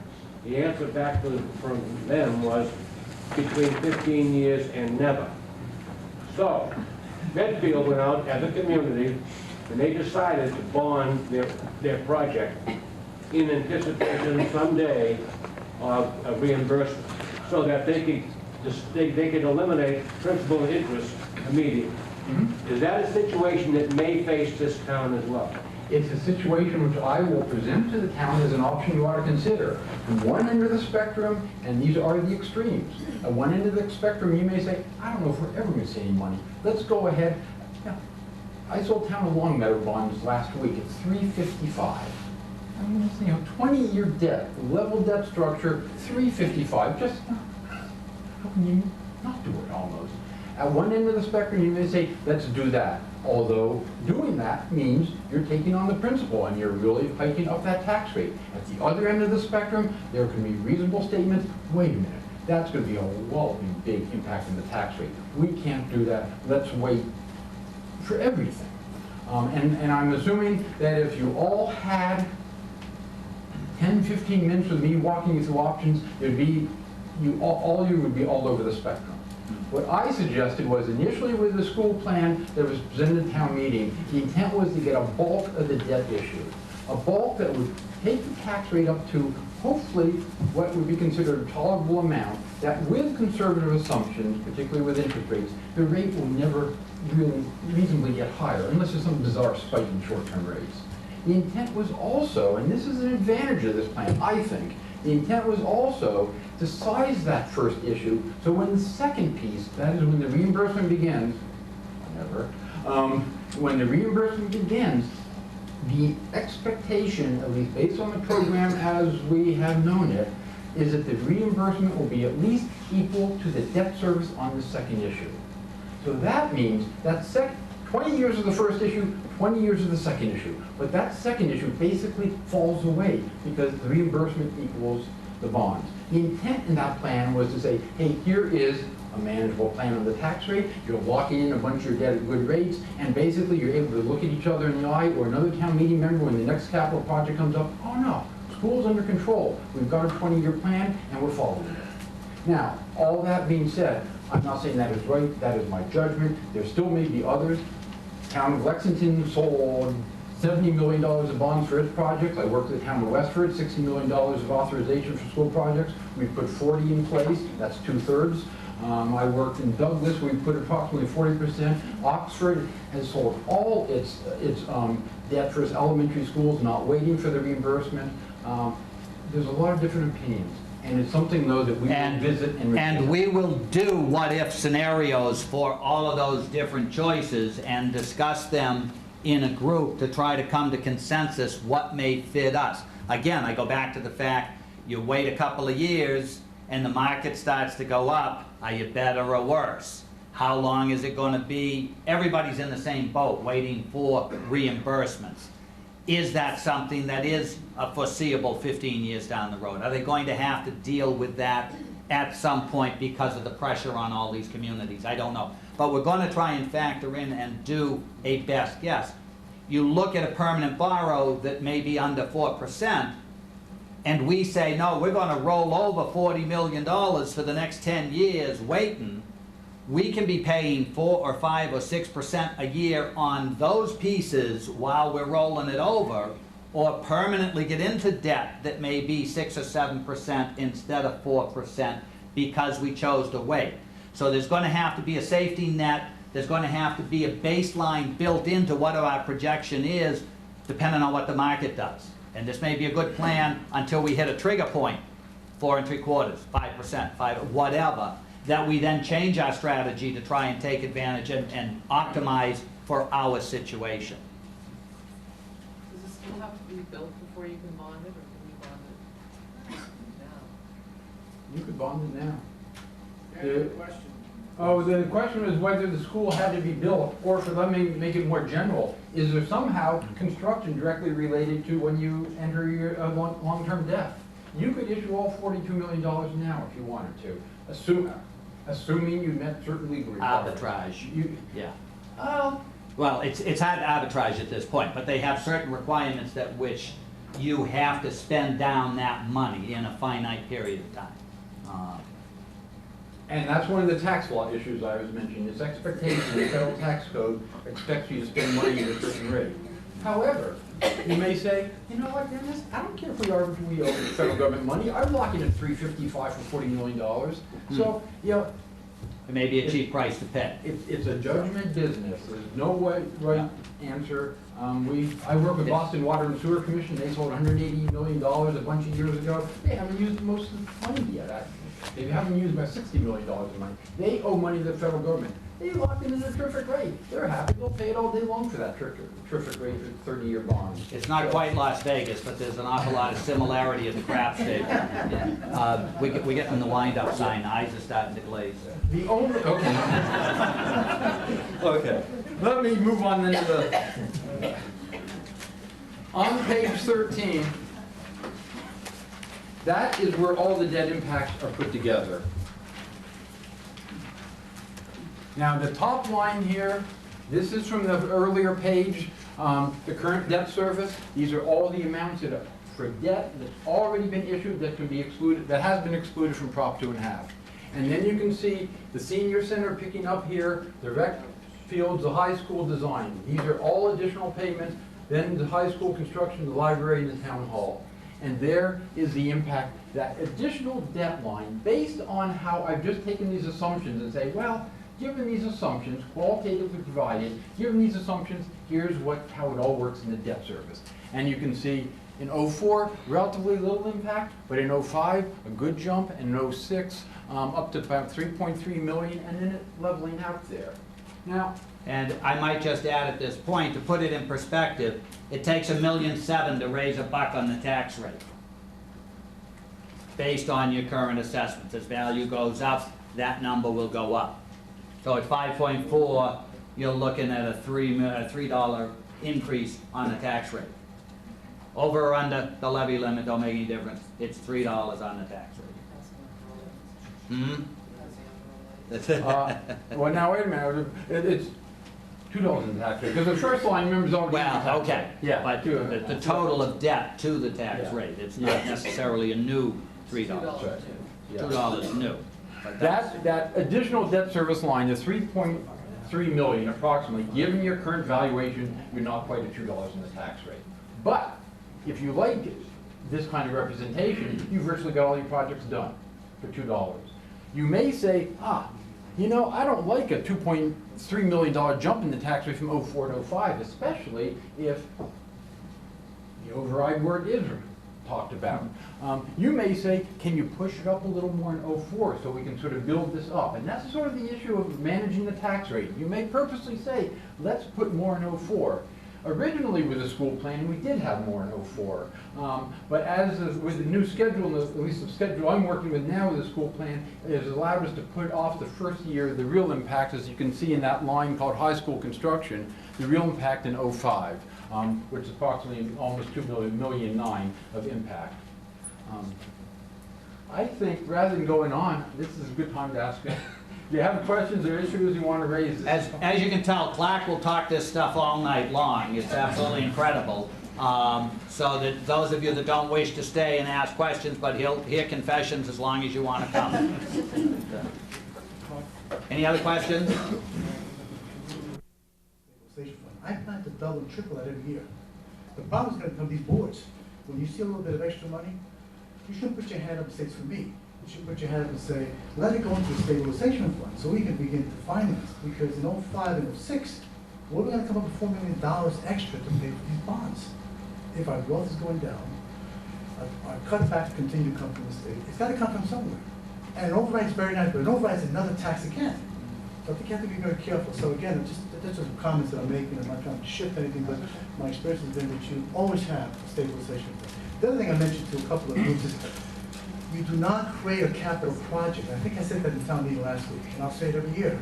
the answer back from them was between 15 years and never. So, Medfield went out as a community and they decided to bond their project in anticipation someday of a reimbursement so that they could eliminate principal and interest immediately. Is that a situation that may face this town as well? It's a situation which I will present to the town as an option you ought to consider. From one end of the spectrum, and these are the extremes. At one end of the spectrum, you may say, I don't know if we're ever going to see any money. Let's go ahead. Now, I sold town of Longmeadow bonds last week at $355. I mean, 20-year debt, level debt structure, $355. Just, how can you not do it almost? At one end of the spectrum, you may say, let's do that. Although doing that means you're taking on the principal and you're really hiking up that tax rate. At the other end of the spectrum, there can be reasonable statements. Wait a minute, that's going to be a walloping big impact on the tax rate. We can't do that. Let's wait for everything. And I'm assuming that if you all had 10, 15 minutes with me walking you through options, there'd be, all you would be all over the spectrum. What I suggested was initially with the school plan that was presented at town meeting, the intent was to get a bulk of the debt issued. A bulk that would take the tax rate up to hopefully what would be considered a tolerable amount, that with conservative assumptions, particularly with interest rates, the rate will never really reasonably get higher unless there's some bizarre spike in short-term rates. The intent was also, and this is an advantage of this plan, I think, the intent was also to size that first issue, so when the second piece, that is when the reimbursement begins, never, when the reimbursement begins, the expectation, at least based on the program as we have known it, is that the reimbursement will be at least equal to the debt service on the second issue. So that means that 20 years of the first issue, 20 years of the second issue. But that second issue basically falls away because the reimbursement equals the bonds. The intent in that plan was to say, hey, here is a manageable plan on the tax rate, you're locking in a bunch of your debt at good rates, and basically you're able to look at each other in the eye, or another town meeting member when the next capital project comes up, oh no, school's under control. We've got a 20-year plan and we're following it. Now, all that being said, I'm not saying that is right, that is my judgment. There still may be others. Town of Lexington sold $70 million of bonds for its projects. I worked with the town of Westford, $60 million of authorization for school projects. We put 40 in place, that's 2/3. I worked in Douglas, we put approximately 40%. Oxford has sold all its debt for its elementary schools, not waiting for the reimbursement. There's a lot of different opinions. And it's something, though, that we will visit and revisit. And we will do what-if scenarios for all of those different choices and discuss them in a group to try to come to consensus what may fit us. Again, I go back to the fact, you wait a couple of years and the market starts to go up, are you better or worse? How long is it gonna be? Everybody's in the same boat, waiting for reimbursements. Is that something that is a foreseeable 15 years down the road? Are they going to have to deal with that at some point because of the pressure on all these communities? I don't know. But we're gonna try and factor in and do a best guess. You look at a permanent borrow that may be under 4%, and we say, no, we're gonna roll over $40 million for the next 10 years waiting, we can be paying 4 or 5 or 6% a year on those pieces while we're rolling it over, or permanently get into debt that may be 6 or 7% instead of 4% because we chose to wait. So there's going to have to be a safety net, there's going to have to be a baseline built into what our projection is, depending on what the market does. And this may be a good plan until we hit a trigger point, 4 3/4, 5%, 5, whatever, that we then change our strategy to try and take advantage and optimize for our situation. Does this still have to be built before you can bond it, or can you bond it now? You could bond it now. Good question. Oh, the question was whether the school had to be built, or for them, make it more general. Is there somehow construction directly related to when you enter your long-term debt? You could issue all $42 million now if you wanted to, assuming you met certain legal requirements. Arbitrage. Yeah. Well, it's hard to arbitrage at this point, but they have certain requirements that which you have to spend down that money in a finite period of time. And that's one of the tax law issues I was mentioning. This expectation, the federal tax code expects you to spend money at a certain rate. However, you may say, you know what, Dennis, I don't care if we owe the federal government money. I'm locking in $355 for $40 million. So, you know, it may be a cheap price to pay. It's a judgment business. There's no right answer. I work with Boston Water and Sewer Commission. They sold $180 million a bunch of years ago. They haven't used most of the money yet. They haven't used about $60 million of money. They owe money to the federal government. They locked in at a terrific rate. They're happy. They'll pay it all day long for that terrific rate for 30-year bond. It's not quite Las Vegas, but there's an awful lot of similarity at the crap stage. We get in the wind-up sign. Eyes are starting to glaze. The only okay. Let me move on then to on page 13. That is where all the debt impacts are put together. Now, the top line here, this is from the earlier page, the current debt service. These are all the amounts that are for debt that's already been issued that can be excluded, that has been excluded from Prop 2.5. And then you can see the senior center picking up here, the rec fields, the high school design. These are all additional payments. Then the high school construction, the library, and the town hall. And there is the impact, that additional debt line, based on how I've just taken these assumptions and say, well, given these assumptions, qualitatively provided, given these assumptions, here's how it all works in the debt service. And you can see in '04, relatively little impact, but in '05, a good jump, and in '06, up to about 3.3 million, and then it leveling out there. Now, and I might just add at this point, to put it in perspective, it takes $1.7 million to raise $1 on the tax rate, based on your current assessments. As value goes up, that number will go up. So at 5.4, you're looking at a $3 increase on the tax rate. Over or under the levy limit don't make any difference. It's $3 on the tax rate. Well, now wait a minute. It's $2 in the tax rate because the first line members already. Well, okay. Rate. Yeah, but the total of debt to the tax rate. It's not necessarily a new $3. Right. Yeah. $2 new. That additional debt service line, the 3.3 million approximately, given your current valuation, you're not quite at $2 in the tax rate. But if you like this kind of representation, you've virtually got all your projects done for $2. You may say, you know, I don't like a $2.3 million jump in the tax rate from '04 to '05, especially if the override word is talked about. You may say, can you push it up a little more in '04 so we can sort of build this up? And that's sort of the issue of managing the tax rate. You may purposely say, let's put more in '04. Originally with the school plan, we did have more in '04. But with the new schedule, at least the schedule I'm working with now with the school plan, it has allowed us to put off the first year, the real impact, as you can see in that line called high school construction, the real impact in '05, which is approximately almost $2.9 million of impact. I think rather than going on, this is a good time to ask. If you have questions or issues you want to raise. As you can tell, Clark will talk this stuff all night long. It's absolutely incredible. So that those of you that don't wish to stay and ask questions, but he'll hear confessions as long as you want to come. Any other questions? I plan to double and triple that every year. The problem is going to come these boards. When you see a little bit of extra money, you shouldn't put your hand up and say it's for me. You should put your hand up and say, let it go into a stabilization fund so we can begin to finance. Because in '05 and '06, we're going to come up with $4 million extra to pay for these bonds. If our growth is going down, our cutbacks continue to come from the state. It's got to come from somewhere. And an override is very nice, but an override is another tax again. So I think you have to be very careful. So again, that's just comments that I'm making. I'm not trying to shift anything, but my experience has been that you always have a stabilization fund. The other thing I mentioned to a couple of groups is you do not create a capital project. I think I said that in town meeting last week, and I'll say it every year.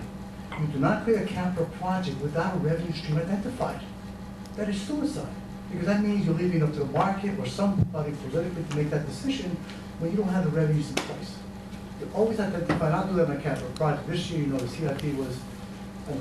You do not create a capital project without a revenue stream identified. That is suicide, because that means you're leaving it up to the market or somebody politically to make that decision when you don't have the revenues in place. You always identify, and I'll do that in my capital project. This year, you know, the CIP was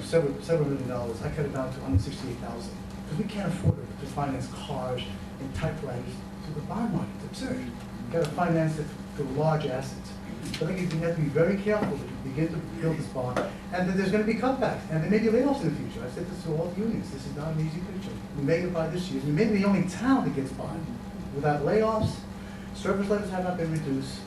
several $million. I cut it down to $168,000, because we can't afford to finance cars and typewriters to the bond market. It's absurd. You've got to finance it to large assets. So I think you have to be very careful that you begin to build this bond, and that there's going to be cutbacks, and there may be layoffs in the future. I said this to all the unions. This is not an easy picture. We made it by this year. We may be the only town that gets bond without layoffs. Service levels have not been reduced,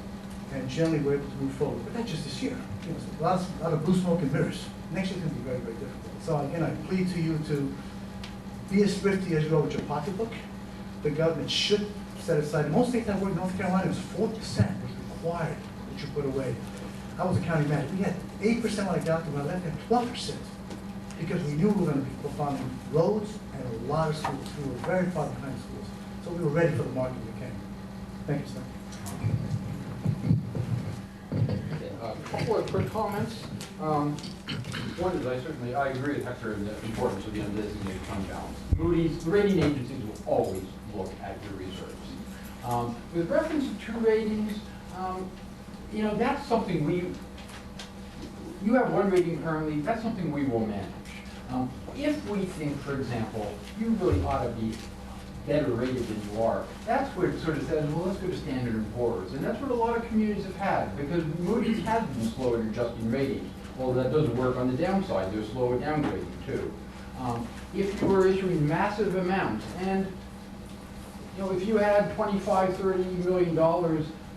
and generally we're able to move forward. But that's just this year. You know, a lot of blue smoke and mirrors. Next year's going to be very, very difficult. So again, I plead to you to be as thrifty as you are with your pocketbook. The government should set aside. In most states I work in North Carolina, it was 4% was required that you put away. I was a county manager. We had 8% when I got to, when I left, and 12%. Because we knew we were going to be performing roads and a lot of schools. We were very far behind schools. So we were ready for the market when it came. Thank you, sir. A couple of quick comments. One is I agree with Hector in the importance of the undesignated fund balance. Moody's, the rating agencies will always look at your reserves. With reference to 2 ratings, you know, that's something you have 1 rating currently, that's something we will manage. If we think, for example, you really ought to be better rated than you are, that's where it sort of says, well, let's go to Standard & Poor's. And that's what a lot of communities have had, because Moody's has been slow at adjusting ratings. Well, that doesn't work on the downside. They're slow at downgrading, too. If you were issuing massive amounts, and you know, if you had $25, $30 million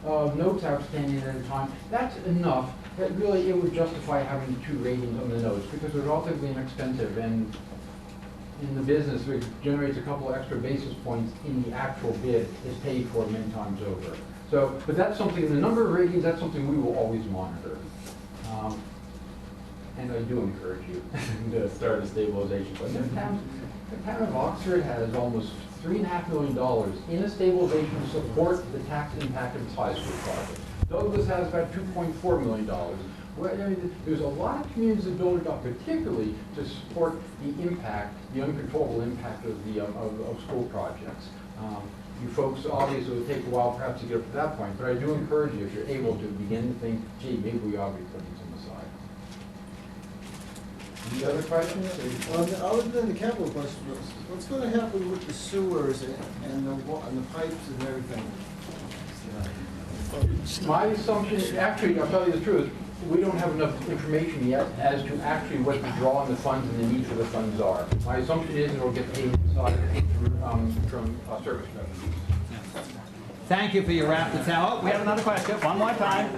of notes outstanding at a time, that's enough that really it would justify having 2 ratings on the notes, because they're relatively inexpensive, and in the business, it generates a couple of extra basis points in the actual bid is paid for many times over. So, but that's something, the number of ratings, that's something we will always monitor. And I do encourage you to start a stabilization fund. The town of Oxford has almost $3.5 million in a stabilization to support the tax impact of its high school project. Douglas has about $2.4 million. There's a lot of communities that build it up, particularly to support the impact, the uncontrollable impact of the of school projects. You folks, obviously, it would take a while perhaps to get up to that point, but I do encourage you, if you're able to, begin to think, gee, maybe we ought to be putting some aside. Any other questions? Other than the capital question, what's going to happen with the sewers and the pipes and everything? My assumption, actually, I'll tell you the truth, we don't have enough information yet as to actually what the draw on the funds and the need for the funds are. My assumption is it will get paid inside from service revenues. Thank you for your rapid Oh, we have another question. One more time.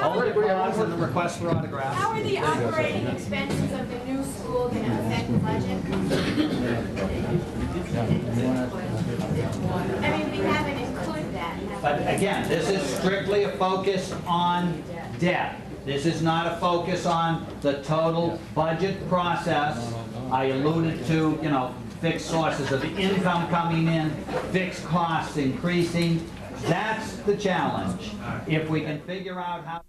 Hold it, pause, and the request for autographs. How are the operating expenses of the new school going to affect the budget? I mean, we haven't included that. But again, this is strictly a focus on debt. This is not a focus on the total budget process. I alluded to, you know, fixed sources of income coming in, fixed costs increasing. That's the challenge. If we can figure out how